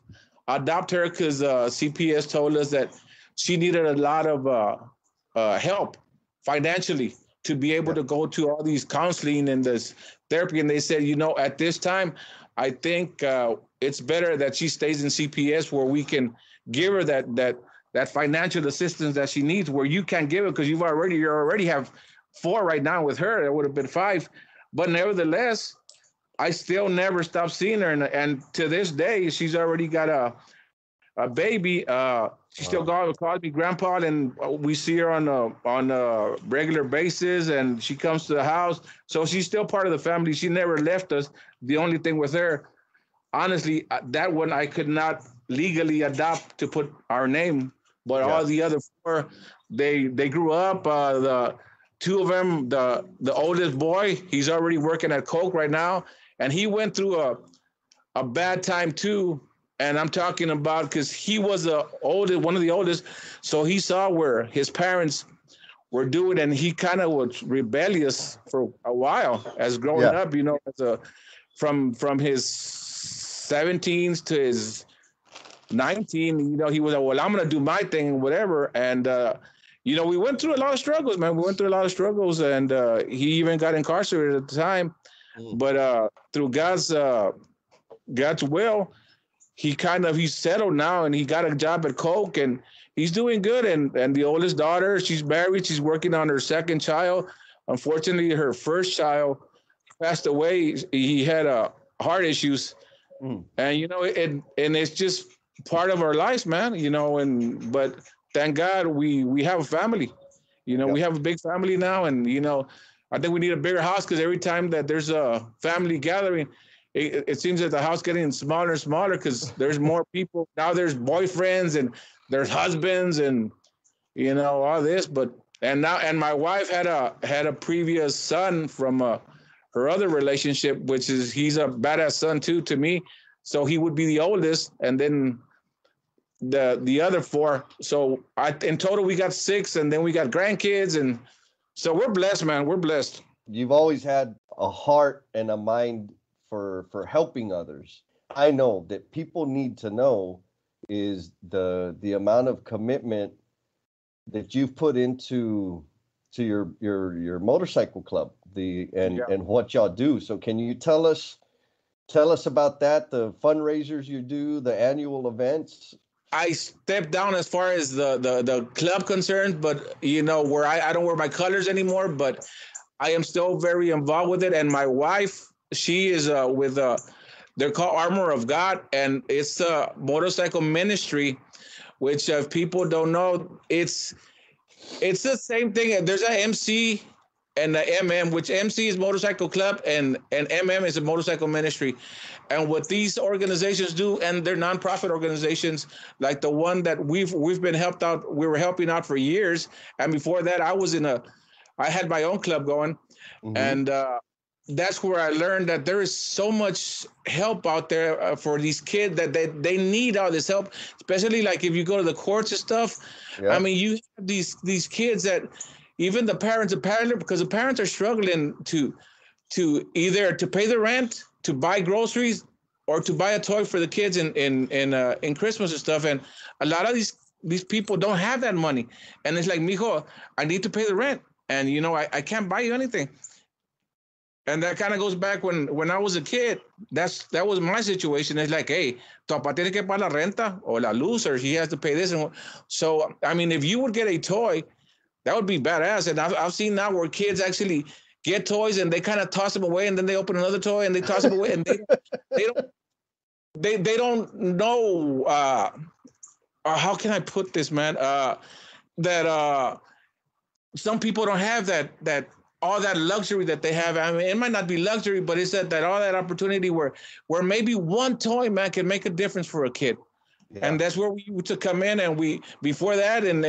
Speaker 3: adopt her because CPS told us that she needed a lot of help financially to be able to go to all these counseling and this therapy. And they said, you know, at this time, I think it's better that she stays in CPS where we can give her that financial assistance that she needs, where you can't give it because you already have 4 right now with her. It would have been 5. But nevertheless, I still never stopped seeing her. And to this day, she's already got a baby. She still calls me grandpa, and we see her on a regular basis, and she comes to the house. So she's still part of the family. She never left us. The only thing with her, honestly, that one I could not legally adopt to put our name, but all the other four, they grew up. The two of them, the oldest boy, he's already working at Coke right now, and he went through a bad time too. And I'm talking about because he was one of the oldest, so he saw where his parents were doing, and he kind of was rebellious for a while as growing up. You know, from his 17s to his 19, you know, he was like, well, I'm gonna do my thing, whatever. And you know, we went through a lot of struggles, man. We went through a lot of struggles, and he even got incarcerated at the time. But through God's will, he's settled now, and he got a job at Coke, and he's doing good. And the oldest daughter, she's married. She's working on her second child. Unfortunately, her first child passed away. He had heart issues, and you know, and it's just part of our lives, man. You know, but thank God we have a family. You know, we have a big family now, and you know, I think we need a bigger house because every time that there's a family gathering, it seems that the house getting smaller and smaller because there's more people now. There's boyfriends and there's husbands and you know all this. And my wife had a previous son from her other relationship, which is he's a badass son too to me. So he would be the oldest, and then the other four. So in total we got 6, and then we got grandkids, and so we're blessed, man. We're blessed.
Speaker 1: You've always had a heart and a mind for helping others. I know that people need to know is the amount of commitment that you've put into your motorcycle club, and what y'all do. So can you tell us about that, the fundraisers you do, the annual events?
Speaker 3: I stepped down as far as the club concerns, but you know, where I don't wear my colors anymore, but I am still very involved with it. And my wife, she is with they're called Armor of God, and it's a motorcycle ministry, which if people don't know, it's the same thing. There's a MC and the MM, which MC is motorcycle club, and MM is a motorcycle ministry. And what these organizations do, and they're nonprofit organizations, like the one that we've been helped out, we were helping out for years. And before that, I had my own club going, and that's where I learned that there is so much help out there for these kids that they need all this help, especially like if you go to the courts and stuff. Yeah. I mean, you have these kids that even the parents, because the parents are struggling to either to pay the rent, to buy groceries, or to buy a toy for the kids in Christmas and stuff. And a lot of these people don't have that money. And it's like, mijo, I need to pay the rent. And, you know, I can't buy you anything. And that kind of goes back when I was a kid. That was my situation. It's like, hey, tu papá tiene que pagar la renta o la luz, or he has to pay this. And so, I mean, if you would get a toy, that would be badass. And I've seen now where kids actually get toys and they kind of toss them away, and then they open another toy and they toss them away, and they don't know. How can I put this, man? That some people don't have that all that luxury that they have. I mean, it might not be luxury, but it's that all that opportunity where maybe one toy, man, can make a difference for a kid. Yeah. And that's where we to come in. And we, before that, in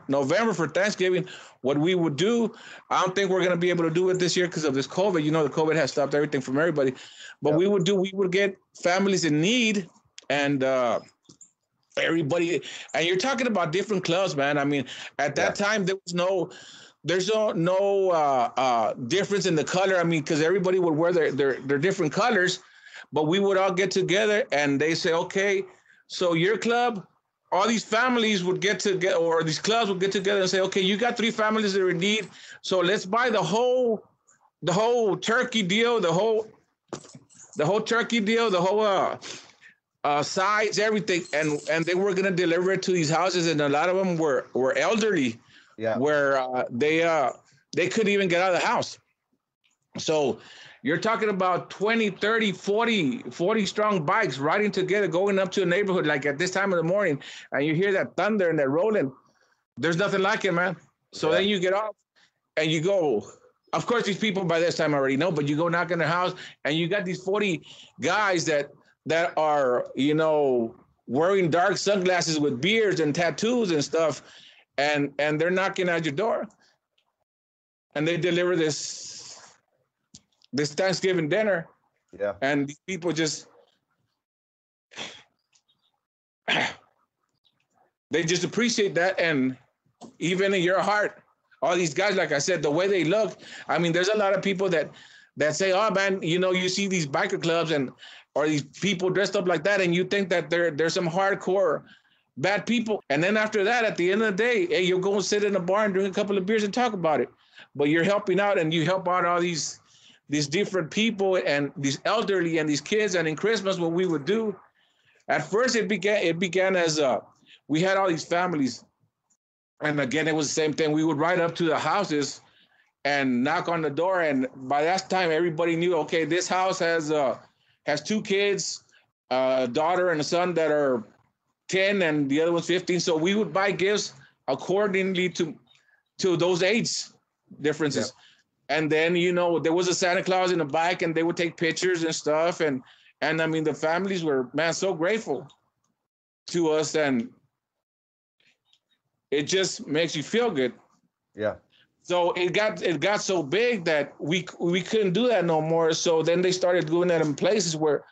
Speaker 3: November for Thanksgiving, what we would do, I don't think we're going to be able to do it this year because of this COVID. You know, the COVID has stopped everything from everybody. But we would get families in need, and everybody. And you're talking about different clubs, man. I mean, at that time, there's no difference in the color. I mean, because everybody would wear their different colors, but we would all get together and they say, okay, so your club, all these families would get together, or these clubs would get together and say, okay, you got 3 families that are in need, so let's buy the whole turkey deal, the whole turkey deal, the whole sides, everything, and they were gonna deliver it to these houses, and a lot of them were elderly. Yeah. Where they couldn't even get out of the house. So you're talking about 20, 30, 40 strong bikes riding together, going up to a neighborhood like at this time of the morning, and you hear that thunder and that rolling. There's nothing like it, man. So then you get off and you go. Of course, these people by this time already know, but you go knock on their house and you got these 40 guys that are, wearing dark sunglasses with beards and tattoos and stuff, and they're knocking at your door. And they deliver this Thanksgiving dinner.
Speaker 1: Yeah.
Speaker 3: And these people just they just appreciate that. And even in your heart, all these guys, like I said, the way they look, I mean, there's a lot of people that say, oh man, you see these biker clubs or these people dressed up like that, and you think that they're some hardcore bad people. And then after that, at the end of the day, hey, you'll go and sit in a bar and drink a couple of beers and talk about it. But you're helping out, and you help out all these different people and these elderly and these kids. And in Christmas, what we would do, at first it began as we had all these families. And again, it was the same thing. We would ride up to the houses and knock on the door. And by that time, everybody knew, okay, this house has 2 kids, a daughter and a son that are 10 and the other one's 15. So we would buy gifts accordingly to those age differences. Yeah. And then, there was a Santa Claus in the back, and they would take pictures and stuff. And I mean, the families were, man, so grateful to us. And it just makes you feel good.
Speaker 1: Yeah.
Speaker 3: So it got so big that we couldn't do that no more. So then they started doing that in places where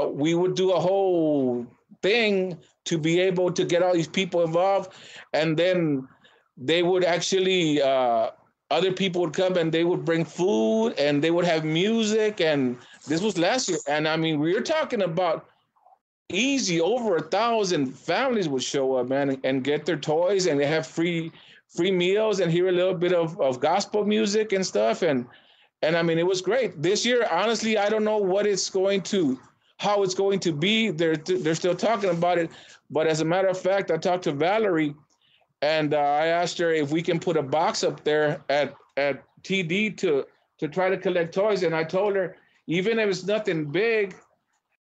Speaker 3: we would do a whole thing to be able to get all these people involved. And then they would actually, other people would come and they would bring food and they would have music. And this was last year. And I mean, we're talking about easy over 1,000 families would show up, man, and get their toys, and they have free meals and hear a little bit of gospel music and stuff. And I mean, it was great. This year, honestly, I don't know how it's going to be. They're still talking about it. But as a matter of fact, I talked to Valerie, and I asked her if we can put a box up there at TD to try to collect toys. And I told her, even if it's nothing big,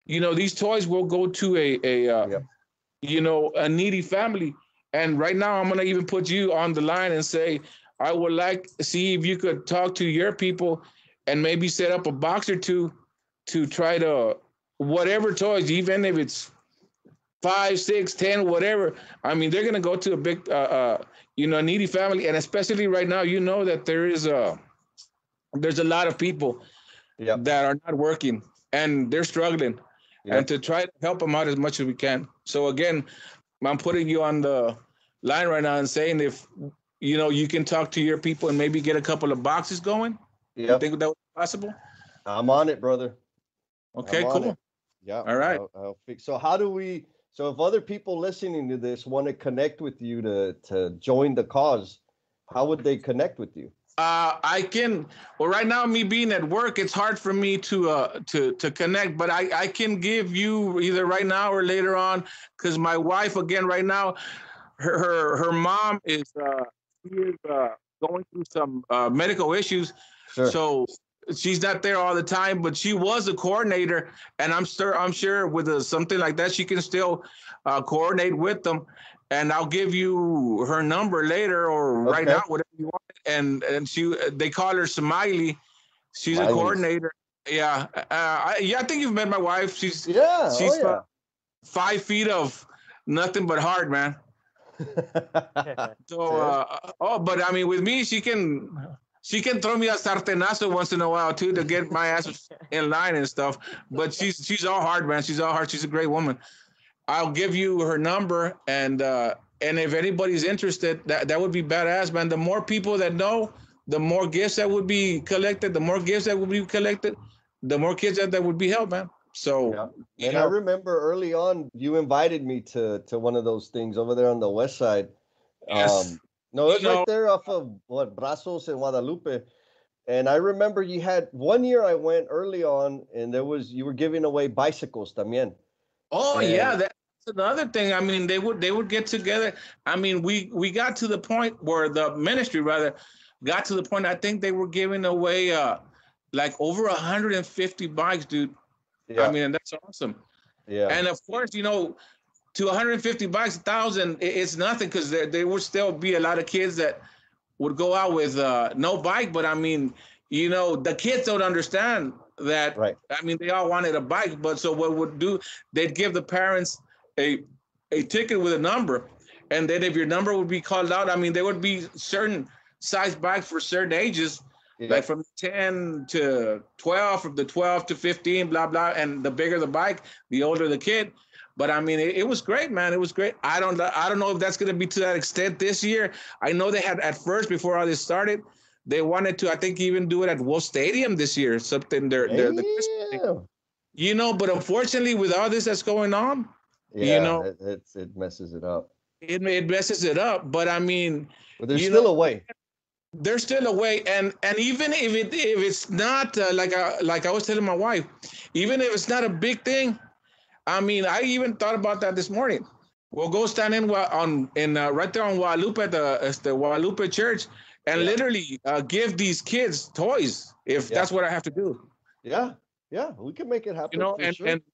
Speaker 3: these toys will go to a needy family. And right now, I'm going to even put you on the line and say, I would like to see if you could talk to your people and maybe set up a box or two to try to, whatever toys, even if it's 5, 6, 10, whatever. I mean, they're going to go to a big, a needy family. And especially right now, that there's a lot of people that are not working and they're struggling. Yep. And to try to help them out as much as we can. So again, I'm putting you on the line right now and saying if, you can talk to your people and maybe get a couple of boxes going. Yeah. You think that was possible?
Speaker 1: I'm on it, brother.
Speaker 3: Okay, cool.
Speaker 1: Yeah.
Speaker 3: All right.
Speaker 1: I'll fix. So so if other people listening to this want to connect with you to join the cause, how would they connect with you?
Speaker 3: I can. Well, right now, me being at work, it's hard for me to connect. But I can give you either right now or later on, because my wife, again, right now, her mom is going through some medical issues. Sure. So she's not there all the time. But she was a coordinator, and I'm sure with something like that, she can still coordinate with them. And I'll give you her number later or right now, whatever you want. And they call her Smiley. She's a coordinator. Yeah. I think you've met my wife. She's 5 feet of nothing but heart, man. But I mean, with me, she can throw me a sartenazo once in a while too to get my ass in line and stuff. But she's all hard, man. She's all hard. She's a great woman. I'll give you her number, and if anybody's interested, that would be badass, man. The more people that know, the more gifts that would be collected. The more gifts that would be collected, the more kids that would be helped, man. So,
Speaker 1: and I remember early on, you invited me to one of those things over there on the west side.
Speaker 3: Yes.
Speaker 1: No, it's right there off of Brazos and Guadalupe. And I remember you had one year I went early on, and you were giving away bicycles también.
Speaker 3: Oh, yeah, that's another thing. I mean, they would get together. I mean, we got to the point where the ministry rather got to the point. I think they were giving away like over 150 bikes, dude.
Speaker 1: Yeah.
Speaker 3: I mean, and that's awesome.
Speaker 1: Yeah.
Speaker 3: And of course, to 150 bikes, 1,000, it's nothing, because there would still be a lot of kids that would go out with no bike. But I mean, the kids don't understand that.
Speaker 1: Right.
Speaker 3: I mean, they all wanted a bike, but so what would do? They'd give the parents a ticket with a number, and then if your number would be called out, I mean, there would be certain size bikes for certain ages, like from 10 to 12, from the 12 to 15, blah blah, and the bigger the bike, the older the kid. But I mean, it was great, man. It was great. I don't know if that's going to be to that extent this year. I know they had at first, before all this started, they wanted to, I think, even do it at Wolf Stadium this year, something. But unfortunately, with all this that's going on,
Speaker 1: it messes it up.
Speaker 3: It messes it up. But I mean,
Speaker 1: there's still a way.
Speaker 3: There's still a way, and even if it's not like I was telling my wife, even if it's not a big thing. I mean, I even thought about that this morning. We'll go stand in right there on Guadalupe at the Guadalupe Church, and literally give these kids toys if that's what I have to do.
Speaker 1: Yeah, we can make it happen.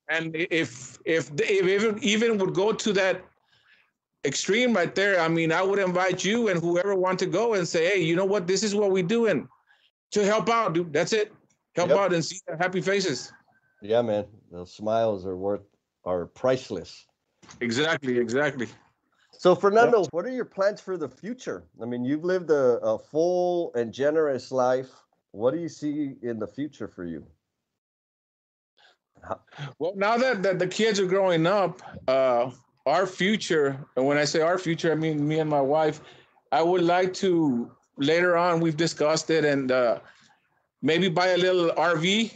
Speaker 3: And if it even would go to that extreme right there, I mean, I would invite you and whoever want to go and say, hey, you know what? This is what we do, and to help out, dude. That's it. Help out and see the happy faces. Yeah, man. Those smiles are priceless. Exactly. So, Fernando, what are your plans for the future? I mean, you've lived a full and generous life. What do you see in the future for you? Well, now that the kids are growing up, our future, and when I say our future, I mean me and my wife, I would like to, later on, we've discussed it, and maybe buy a little RV.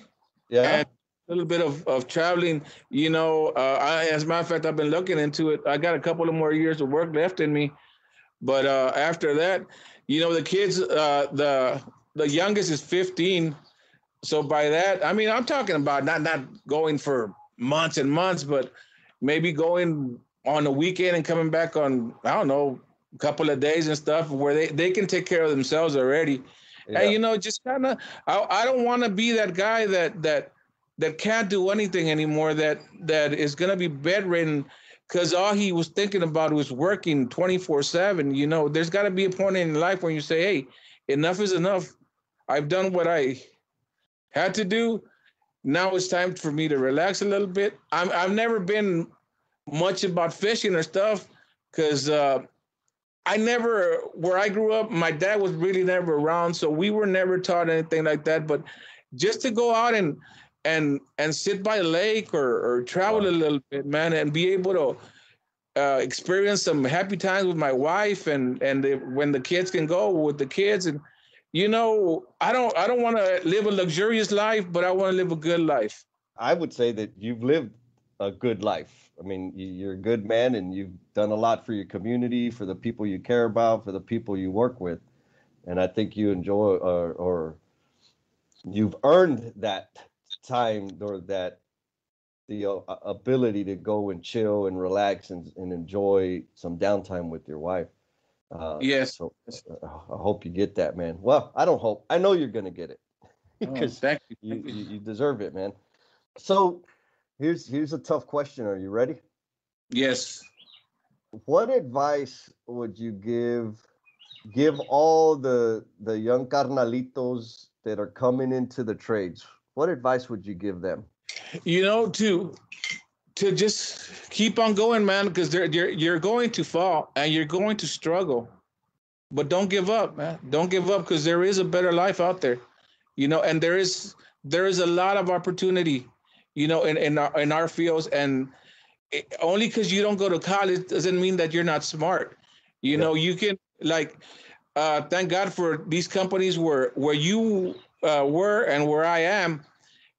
Speaker 3: And a little bit of traveling, as a matter of fact, I've been looking into it. I got a couple of more years of work left in me. But after that, the kids, the youngest is 15. So by that, I mean, I'm talking about not going for months and months, but maybe going on a weekend and coming back on, I don't know, a couple of days and stuff where they can take care of themselves already. And, just kind of, I don't want to be that guy that can't do anything anymore, that is going to be bedridden because all he was thinking about was working 24/7. There's got to be a point in life when you say, hey, enough is enough. I've done what I had to do. Now it's time for me to relax a little bit. I've never been much about fishing or stuff because where I grew up, my dad was really never around. So we were never taught anything like that. But just to go out and sit by a lake or travel a little bit, man, and be able to experience some happy times with my wife and when the kids can go with the kids. And, I don't want to live a luxurious life, but I want to live a good life. I would say that you've lived a good life. I mean, you're a good man and you've done a lot for your community, for the people you care about, for the people you work with. And I think you enjoy or you've earned that time or that the ability to go and chill and relax and enjoy some downtime with your wife. Yes. So I hope you get that, man. Well, I don't hope. I know you're going to get it because you deserve it, man. So here's a tough question. Are you ready? Yes. What advice would you give all the young carnalitos that are coming into the trades? What advice would you give them? To just keep on going, man, because you're going to fall and you're going to struggle. But don't give up, man. Don't give up because there is a better life out there. And there is a lot of opportunity, in our fields. And only because you don't go to college doesn't mean that you're not smart. You can thank God for these companies where you were and where I am.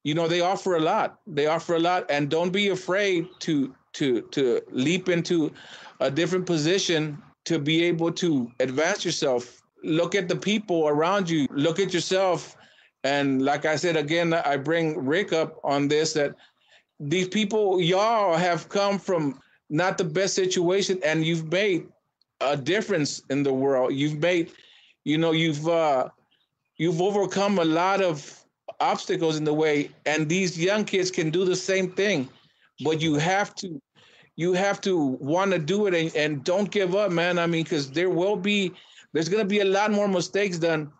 Speaker 3: They offer a lot. And don't be afraid to leap into a different position to be able to advance yourself. Look at the people around you. Look at yourself. And like I said, again, I bring Rick up on this, that these people, y'all have come from not the best situation, and you've made a difference in the world. You've made, you've overcome a lot of obstacles in the way, and these young kids can do the same thing, but you have to want to do it, and don't give up, man. I mean, because there's going to be a lot more mistakes done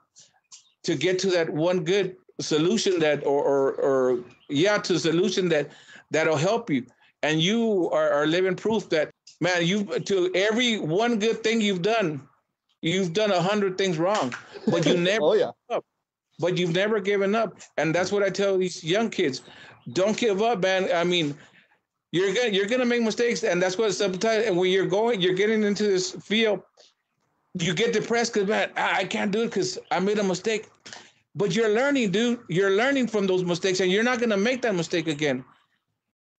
Speaker 3: to get to that one good solution that, to a solution that'll help you. And you are living proof that, man, to every one good thing you've done 100 things wrong, but you never give up. But you've never given up. And that's what I tell these young kids. Don't give up, man. I mean, you're gonna make mistakes, and that's what sometimes, and when you're getting into this field, you get depressed because, man, I can't do it because I made a mistake. But you're learning, dude. You're learning from those mistakes, and you're not gonna make that mistake again.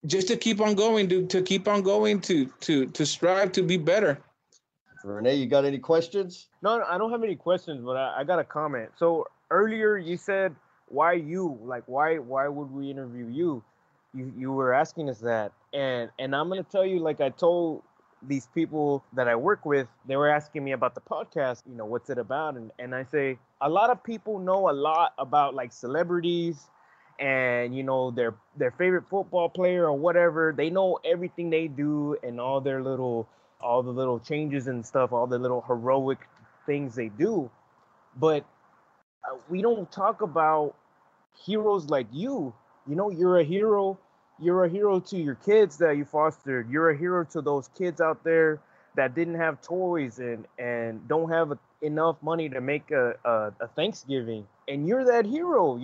Speaker 3: Just to keep on going, dude. To keep on going, to strive to be better.
Speaker 1: Rene, you got any questions?
Speaker 4: No, I don't have any questions, but I got a comment. So earlier you said, why you? Like, why would we interview you? You were asking us that, and I'm gonna tell you, like I told these people that I work with, they were asking me about the podcast, what's it about, and I say, a lot of people know a lot about like celebrities and their favorite football player or whatever. They know everything they do and all the little changes and stuff, all the little heroic things they do, but we don't talk about heroes like you. You're a hero. You're a hero to your kids that you fostered. You're a hero to those kids out there that didn't have toys and don't have enough money to make a Thanksgiving. And you're that hero,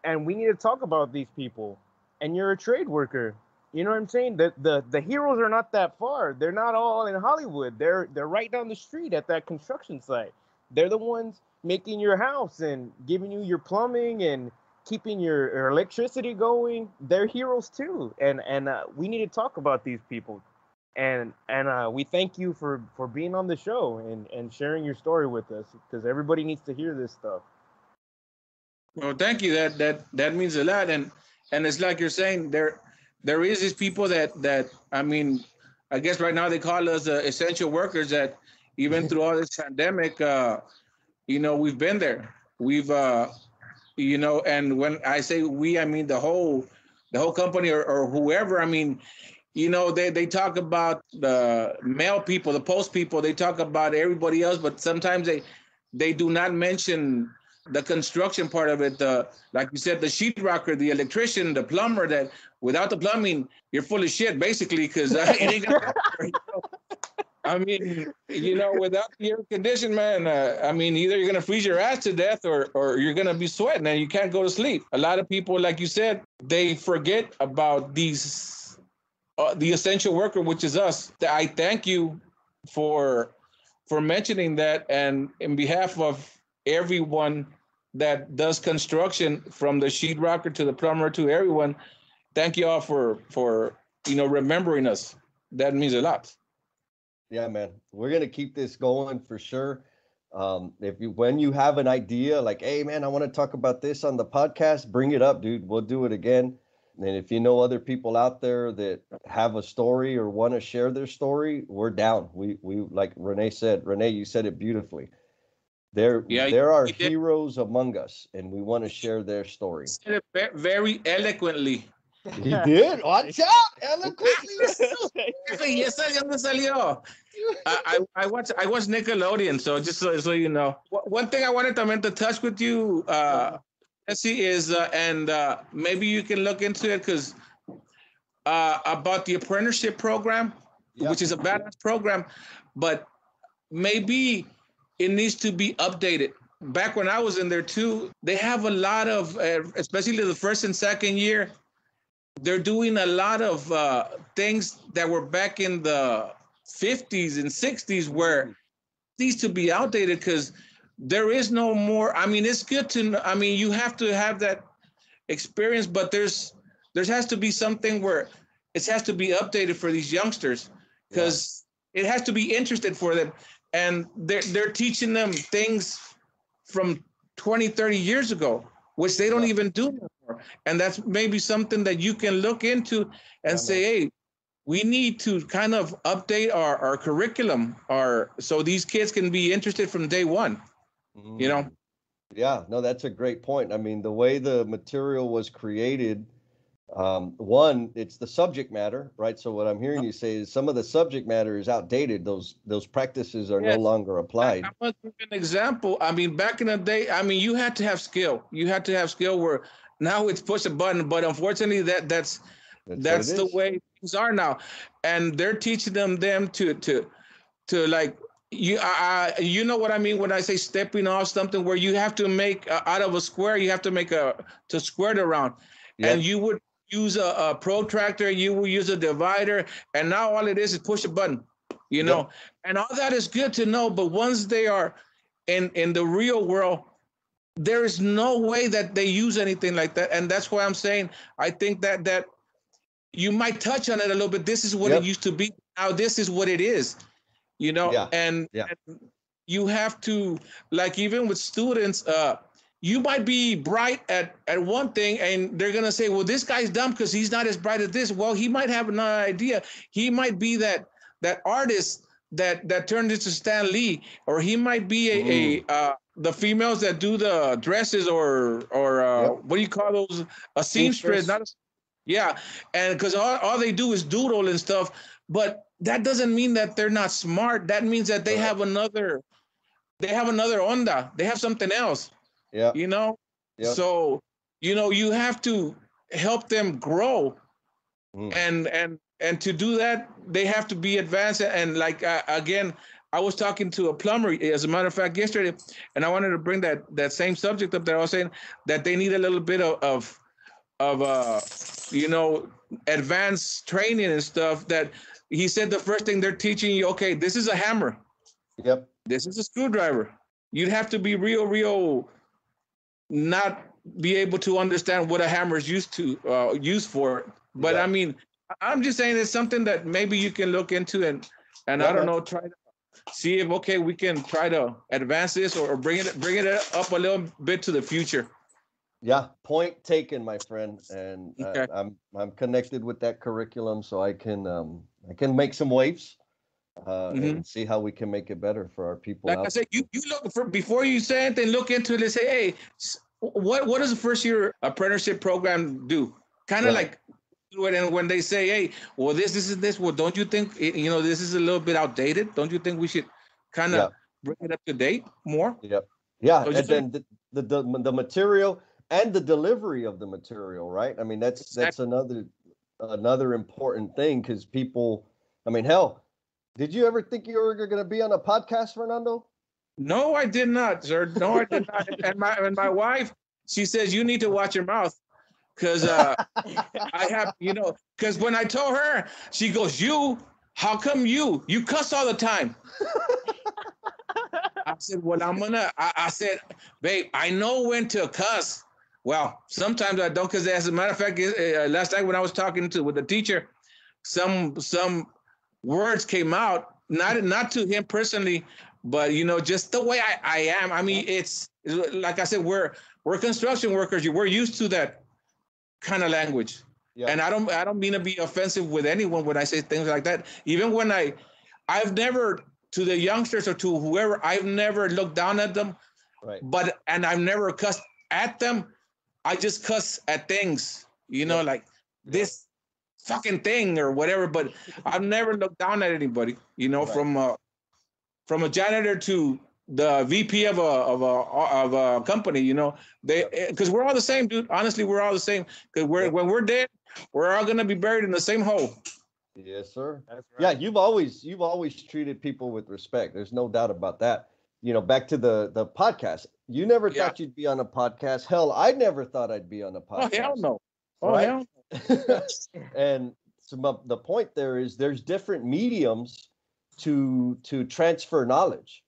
Speaker 4: and we need to talk about these people. And you're a trade worker. You know what I'm saying? The heroes are not that far. They're not all in Hollywood. They're right down the street at that construction site. They're the ones making your house and giving you your plumbing and keeping your electricity going. They're heroes too, and we need to talk about these people, and we thank you for being on the show and sharing your story with us, because everybody needs to hear this stuff.
Speaker 3: Well, thank you. That means a lot, and it's like you're saying, there is these people that I mean, I guess right now they call us essential workers, that even through all this pandemic, we've been there. We've and when I say we, I mean the whole company or whoever. I mean, they talk about the mail people, the post people, they talk about everybody else, but sometimes they do not mention the construction part of it. Like you said, the sheetrocker, the electrician, the plumber, that without the plumbing, you're full of shit, basically, because it ain't gonna happen. I mean, without the air conditioning, man, I mean, either you're going to freeze your ass to death or you're going to be sweating and you can't go to sleep. A lot of people, like you said, they forget about these, the essential worker, which is us. I thank you for mentioning that. And in behalf of everyone that does construction, from the sheetrocker to the plumber to everyone, thank you all for remembering us. That means a lot.
Speaker 1: Yeah, man, we're gonna keep this going for sure. When you have an idea, like, hey, man, I want to talk about this on the podcast, bring it up, dude. We'll do it again. And if you know other people out there that have a story or want to share their story, we're down. We like Rene said. Rene, you said it beautifully. There are heroes among us, and we want to share their story.
Speaker 3: Said it very eloquently.
Speaker 1: He did. Watch out, eloquently.
Speaker 3: Yes, ¿dónde salió? I watch Nickelodeon, so just so you know. One thing I wanted to touch with you, Jesse, is and maybe you can look into it, because about the apprenticeship program, which is a badass program, but maybe it needs to be updated. Back when I was in there too, they have a lot of, especially the first and second year, they're doing a lot of things that were back in the 50s and 60s, where needs to be outdated, because there is no more. I mean, it's good to, I mean, you have to have that experience, but there has to be something where it has to be updated for these youngsters, because it has to be interested for them. And they're teaching them things from 20, 30 years ago, which they don't even do anymore. And that's maybe something that you can look into and say, hey, we need to kind of update our curriculum, so these kids can be interested from day one,
Speaker 1: Yeah, no, that's a great point. I mean, the way the material was created, one, it's the subject matter, right? So what I'm hearing you say is some of the subject matter is outdated. Those practices are no
Speaker 3: Yes.
Speaker 1: longer applied.
Speaker 3: I'm gonna give you an example. I mean, back in the day, I mean, you had to have skill. You had to have skill. Where now it's push a button, but unfortunately, that's
Speaker 1: That's what it
Speaker 3: that's the
Speaker 1: is.
Speaker 3: way things are now, and they're teaching them to like you know what I mean when I say stepping off something where you have to make out of a square, you have to make to square it around, and
Speaker 1: Yep.
Speaker 3: you would use a protractor, you will use a divider, and now all it is push a button, you
Speaker 1: Yep.
Speaker 3: know, and all that is good to know, but once they are in the real world, there is no way that they use anything like that, and that's why I'm saying I think that you might touch on it a little bit. This is what it
Speaker 1: Yep.
Speaker 3: used to be. Now this is what it is, you know,
Speaker 1: Yeah. Yeah.
Speaker 3: and you have to, like, even with students, you might be bright at one thing and they're gonna say, well, this guy's dumb because he's not as bright as this. Well, he might have another idea. He might be that artist that turned into Stan Lee, or he might be a the females that do the dresses, or
Speaker 1: Yep.
Speaker 3: what do you call those, a seamstress,
Speaker 1: Seamstress.
Speaker 3: not a, yeah, and because all they do is doodle and stuff, but that doesn't mean that they're not smart. That means that they
Speaker 1: Correct.
Speaker 3: have another onda. They have something else,
Speaker 1: Yep.
Speaker 3: you know?
Speaker 1: Yep.
Speaker 3: So, you know, you have to help them grow.
Speaker 1: Mm.
Speaker 3: And to do that, they have to be advanced. And like, again, I was talking to a plumber, as a matter of fact, yesterday, and I wanted to bring that same subject up there. I was saying that they need a little bit of you know, advanced training and stuff. That he said the first thing they're teaching you, okay, this is a hammer,
Speaker 1: Yep.
Speaker 3: this is a screwdriver. You'd have to be real not be able to understand what a hammer is used for. But I
Speaker 1: Yep.
Speaker 3: mean, I'm just saying it's something that maybe you can look into, and
Speaker 1: Yeah,
Speaker 3: I don't
Speaker 1: man.
Speaker 3: know, try to see if, okay, we can try to advance this, or bring it up a little bit to the future.
Speaker 1: Yeah, point taken, my friend. And
Speaker 3: Okay.
Speaker 1: I'm connected with that curriculum, so I can make some waves
Speaker 3: Mm-hmm.
Speaker 1: and see how we can make it better for our people
Speaker 3: Like I
Speaker 1: out
Speaker 3: said, you look for, before you say anything, look into it and say, hey, what does the first year apprenticeship program do? Kind
Speaker 1: there.
Speaker 3: of
Speaker 1: Right.
Speaker 3: like do it, and when they say, hey, well, this is this, well, don't you think you know, this is a little bit outdated? Don't you think we should kind
Speaker 1: Yeah.
Speaker 3: of bring it up to date more?
Speaker 1: Yep. Yeah,
Speaker 3: So
Speaker 1: and
Speaker 3: just
Speaker 1: then the material and the delivery of the material, right? I mean, that's another important thing, because people, I mean, hell, did you ever think you were going to be on a podcast, Fernando?
Speaker 3: no, I did not, sir. No, I did not. And my wife, she says you need to watch your mouth, because I have, you know, because when I told her, she goes, you, how come you cuss all the time? I said, well, I said, babe, I know when to cuss. Well, sometimes I don't, because as a matter of fact, last night when I was talking with the teacher, some words came out, not to him personally, but, you know, just the way I am. I mean, it's like I said, we're construction workers. We're used to that kind of language.
Speaker 1: Yeah.
Speaker 3: And I don't mean to be offensive with anyone when I say things like that. Even when I've never, to the youngsters or to whoever, I've never looked down at them,
Speaker 1: Right.
Speaker 3: and I've never cussed at them. I just cuss at things, you know,
Speaker 1: Yep.
Speaker 3: like this fucking thing or whatever. But I've never looked down at anybody, you know,
Speaker 1: Right.
Speaker 3: from a janitor to the VP of a company, you know, because we're all the same, dude. Honestly, we're all the same. Because when we're dead, we're all gonna be buried in the same hole.
Speaker 1: Yes, sir.
Speaker 4: That's
Speaker 1: Yeah,
Speaker 4: right.
Speaker 1: you've always treated people with respect. There's no doubt about that. You know, back to the podcast. You never
Speaker 3: Yeah.
Speaker 1: thought you'd be on a podcast. Hell, I never thought I'd be on a
Speaker 3: Oh hell
Speaker 1: podcast.
Speaker 3: no. Oh
Speaker 1: Right?
Speaker 3: hell.
Speaker 1: And so the point there is there's different mediums to transfer knowledge.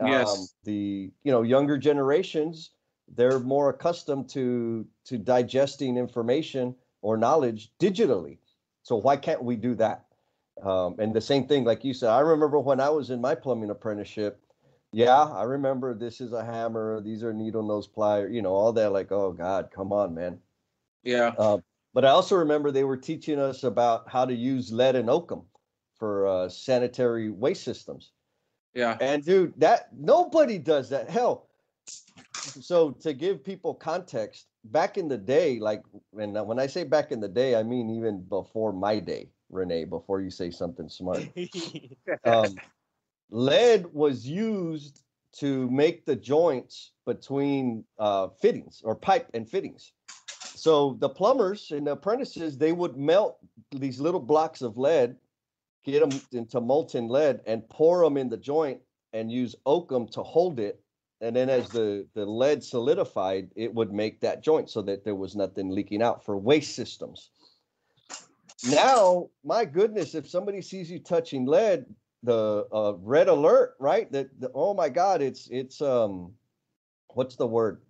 Speaker 3: Yes.
Speaker 1: The younger generations, they're more accustomed to digesting information or knowledge digitally. So why can't we do that? And the same thing, like you said, I remember when I was in my plumbing apprenticeship. Yeah, I remember this is a hammer, these are needle nose pliers, all that. Like, oh God, come on, man.
Speaker 3: Yeah.
Speaker 1: But I also remember they were teaching us about how to use lead and oakum for sanitary waste systems.
Speaker 3: Yeah.
Speaker 1: And dude, that nobody does that. Hell, so to give people context, back in the day, like when I say back in the day, I mean even before my day, Rene, before you say something smart. Lead was used to make the joints between fittings or pipe and fittings. So the plumbers and the apprentices, they would melt these little blocks of lead, get them into molten lead, and pour them in the joint and use oakum to hold it. And then as the lead solidified, it would make that joint so that there was nothing leaking out for waste systems. Now, my goodness, if somebody sees you touching lead, the red alert, right? Oh my God, it's what's the word?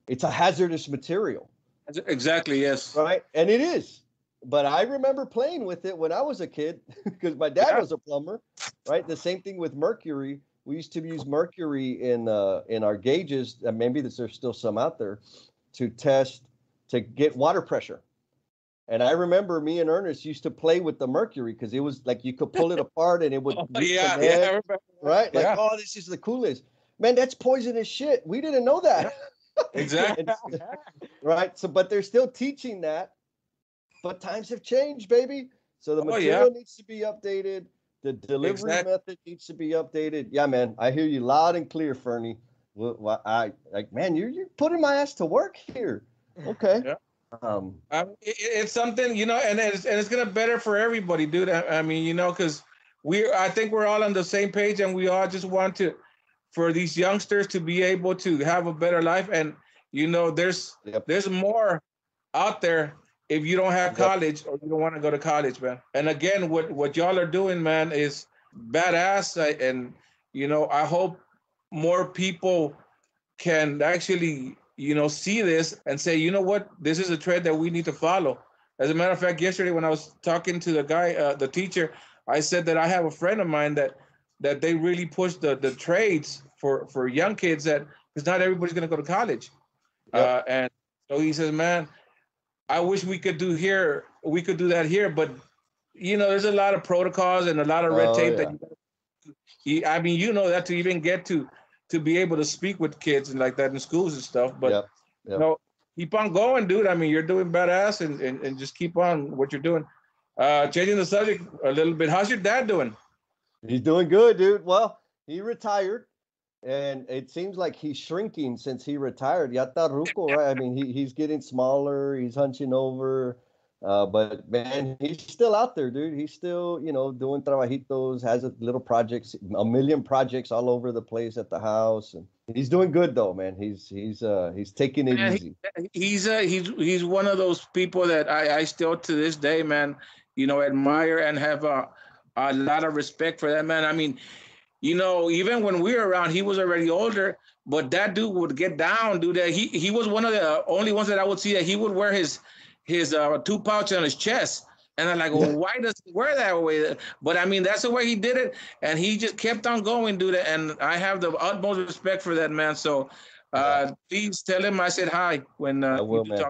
Speaker 1: It's a hazardous material.
Speaker 3: Exactly, yes.
Speaker 1: Right, and it is. But I remember playing with it when I was a kid because my dad was a plumber, right? The same thing with mercury. We used to use mercury in our gauges, and maybe there's still some out there, to test to get water pressure. And I remember me and Ernest used to play with the mercury because it was like you could pull it apart and it would right? Like, oh, this is the coolest. Man, that's poisonous shit. We didn't know that.
Speaker 3: Exactly.
Speaker 1: Right. So, but they're still teaching that. But times have changed, baby. So the material needs to be updated. The delivery method needs to be updated. Yeah, man. I hear you loud and clear, Fernie. Well, man, you're putting my ass to work here. Okay.
Speaker 3: Yeah. It's something, you know, and it's gonna better for everybody, dude. I mean, you know, because I think we're all on the same page, and we all just want for these youngsters to be able to have a better life. And you know, there's more out there if you don't have college or you don't want to go to college, man. And again, what y'all are doing, man, is badass. And you know, I hope more people can actually, you know, see this and say, you know what, this is a trend that we need to follow. As a matter of fact, yesterday when I was talking to the guy, the teacher, I said that I have a friend of mine that they really push the trades for young kids, that because not everybody's going to go to college. And so he says, man, I wish we could do that here, but you know, there's a lot of protocols and a lot of red tape I mean, you know, that to even get to be able to speak with kids and like that in schools and stuff. But you know, keep on going, dude. I mean, you're doing badass, and just keep on what you're doing. Changing the subject a little bit. How's your dad doing?
Speaker 1: He's doing good, dude. Well, he retired, and it seems like he's shrinking since he retired. Yata ruco, right? I mean, he's getting smaller. He's hunching over. But man, he's still out there, dude. He's still, you know, doing trabajitos, has a little projects, a million projects all over the place at the house, and he's doing good though, man. He's taking it easy.
Speaker 3: He's one of those people that I still to this day, man, you know, admire and have a lot of respect for that man. I mean, you know, even when we were around, he was already older, but that dude would get down, dude. He was one of the only ones that I would see that he would wear his 2 pouch on his chest. And I'm like, well, why does he wear that way? But I mean, that's the way he did it. And he just kept on going, dude. And I have the utmost respect for that man. So please tell him I said hi when
Speaker 1: I will, man.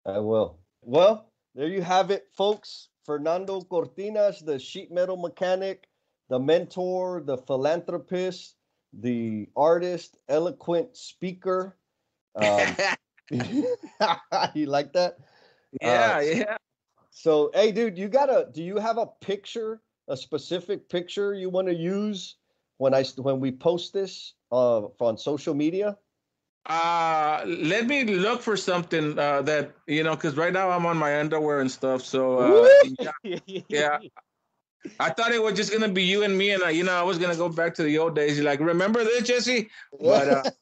Speaker 1: I will. Well, there you have it, folks. Fernando Cortinas, the sheet metal mechanic, the mentor, the philanthropist, the artist, eloquent speaker. You like that?
Speaker 3: Yeah.
Speaker 1: So, hey, dude, do you have a picture, a specific picture you want to use when we post this on social media?
Speaker 3: Let me look for something that, you know, because right now I'm on my underwear and stuff. So, yeah. I thought it was just gonna be you and me, and you know, I was gonna go back to the old days. You're like, remember this, Jesse? But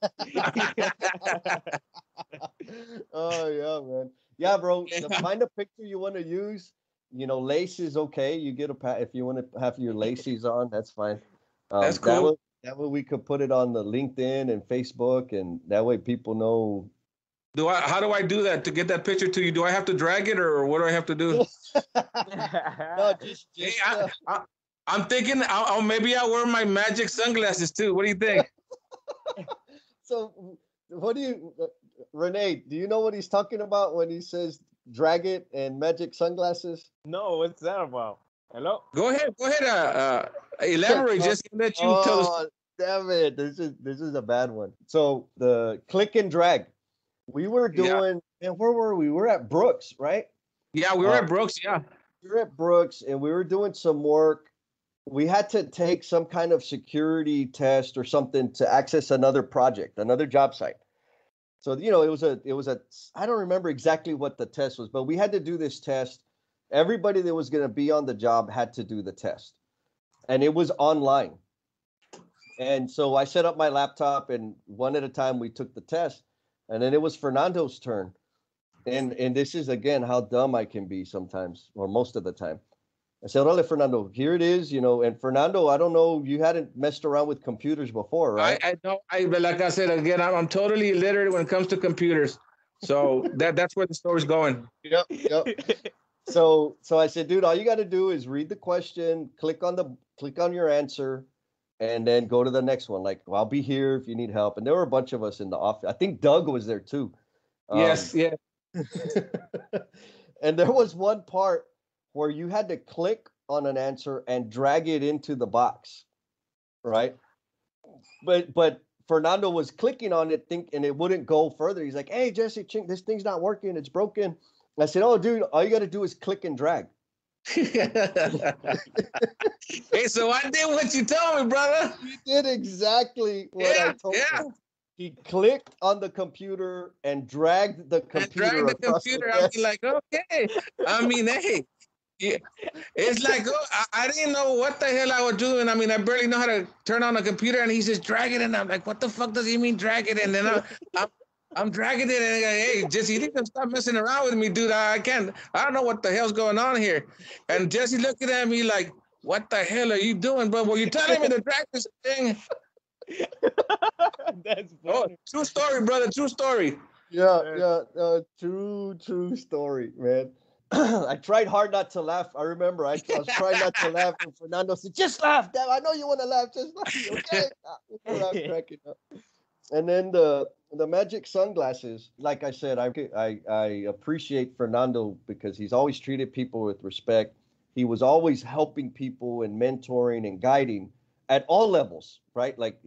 Speaker 1: oh yeah, man. Yeah, bro. Find a picture you want to use. You know, lace is okay. You get if you want to have your laces on, that's fine.
Speaker 3: That's cool.
Speaker 1: That way we could put it on the LinkedIn and Facebook, and that way people know.
Speaker 3: How do I do that to get that picture to you? Do I have to drag it, or what do I have to do?
Speaker 1: No, just
Speaker 3: hey, I'm thinking maybe I'll wear my magic sunglasses too. What do you think?
Speaker 1: So Rene, do you know what he's talking about when he says drag it and magic sunglasses?
Speaker 4: No, what's that about? Hello?
Speaker 3: Go ahead. Elaborate. Just let you tell us.
Speaker 1: Damn it. This is a bad one. So the click and drag. We were doing, and where were we? We were at Brooks, right?
Speaker 3: Yeah, we were at Brooks. Yeah.
Speaker 1: We were at Brooks and we were doing some work. We had to take some kind of security test or something to access another project, another job site. So, you know, it was a, I don't remember exactly what the test was, but we had to do this test. Everybody that was going to be on the job had to do the test, and it was online. And so I set up my laptop, and one at a time we took the test, and then it was Fernando's turn. And this is again how dumb I can be sometimes, or most of the time. I said, "Ole, Fernando, here it is, you know." And Fernando, I don't know, you hadn't messed around with computers before, right?
Speaker 3: I know. But like I said again, I'm totally illiterate when it comes to computers. So that's where the story's going.
Speaker 1: Yep, yep. So I said, dude, all you got to do is read the question, click on your answer, and then go to the next one. Like, well, I'll be here if you need help. And there were a bunch of us in the office. I think Doug was there too.
Speaker 3: Yes, yeah.
Speaker 1: And there was one part where you had to click on an answer and drag it into the box, right? But Fernando was clicking on it, and it wouldn't go further. He's like, "Hey, Jesse, this thing's not working. It's broken." I said, "Oh, dude, all you got to do is click and drag."
Speaker 3: Hey, so I did what you told me, brother.
Speaker 1: You did exactly what I told you. He clicked on the computer and dragged the computer.
Speaker 3: I mean, like, okay. I mean, hey, yeah. It's like, I didn't know what the hell I was doing. I mean, I barely know how to turn on a computer, and he says drag it, and I'm like, what the fuck does he mean drag it? And then I'm dragging it, and I'm like, hey, Jesse, you need to stop messing around with me, dude. I don't know what the hell's going on here. And Jesse looking at me like, what the hell are you doing, bro? Well, you're telling me to drag this thing.
Speaker 4: That's funny.
Speaker 3: True story, brother. True story.
Speaker 1: Yeah. True story, man. I tried hard not to laugh. I remember I was trying not to laugh, and Fernando said, "Just laugh, Dad. I know you want to laugh. Just laugh." Okay. I'm cracking up. And then the magic sunglasses. Like I said, I appreciate Fernando because he's always treated people with respect. He was always helping people and mentoring and guiding at all levels, right? Like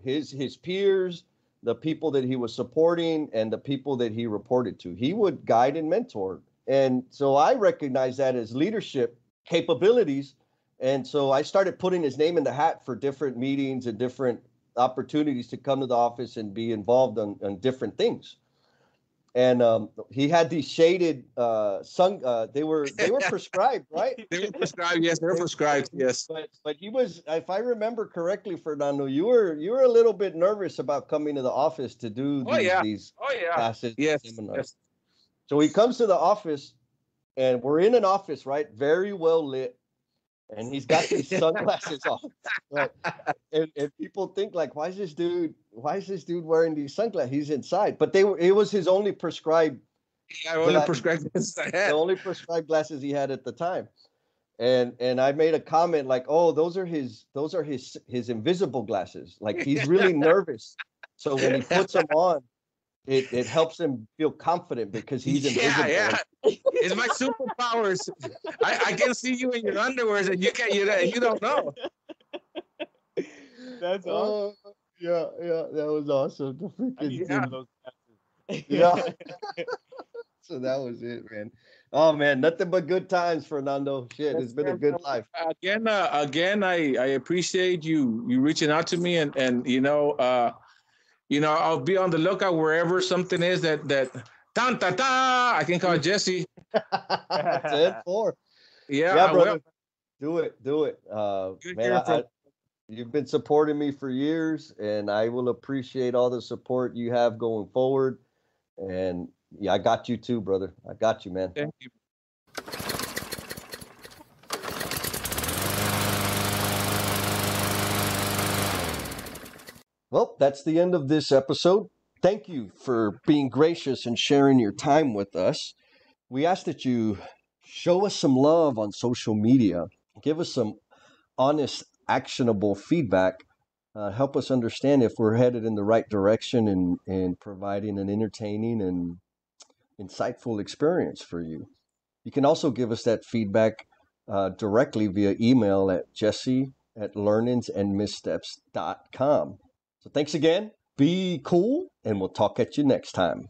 Speaker 1: his peers, the people that he was supporting, and the people that he reported to. He would guide and mentor. And so I recognize that as leadership capabilities. And so I started putting his name in the hat for different meetings and different opportunities to come to the office and be involved on different things. And he had these shaded they were prescribed, right?
Speaker 3: They were prescribed, yes. They were prescribed, yes.
Speaker 1: But he was, if I remember correctly, Fernando, you were a little bit nervous about coming to the office to do these classes.
Speaker 3: Yes.
Speaker 1: So he comes to the office, and we're in an office, right? Very well lit. And he's got these sunglasses on. Right? And people think like, why is this dude wearing these sunglasses? He's inside. But it was his only prescribed.
Speaker 3: Yeah, only prescribed glasses I had.
Speaker 1: The only prescribed glasses he had at the time. And I made a comment like, oh, those are his invisible glasses. Like he's really nervous. So when he puts them on, it helps him feel confident because he's invisible.
Speaker 3: Yeah. It's my superpowers. I can see you in your underwears and you don't know.
Speaker 4: That's awesome.
Speaker 1: Yeah, that was awesome.
Speaker 3: Yeah.
Speaker 1: So that was it, man. Oh man, nothing but good times, Fernando. Shit, it's been a good life.
Speaker 3: Again, I appreciate you reaching out to me and I'll be on the lookout wherever something is that I can call Jesse.
Speaker 1: 10-4.
Speaker 3: Yeah,
Speaker 1: brother. Do it. Man, you've been supporting me for years, and I will appreciate all the support you have going forward. And yeah, I got you too, brother. I got you, man.
Speaker 3: Thank you.
Speaker 1: Well, that's the end of this episode. Thank you for being gracious and sharing your time with us. We ask that you show us some love on social media. Give us some honest, actionable feedback. Help us understand if we're headed in the right direction in providing an entertaining and insightful experience for you. You can also give us that feedback directly via email at Jesse at learningsandmissteps.com. So thanks again. Be cool, and we'll talk at you next time.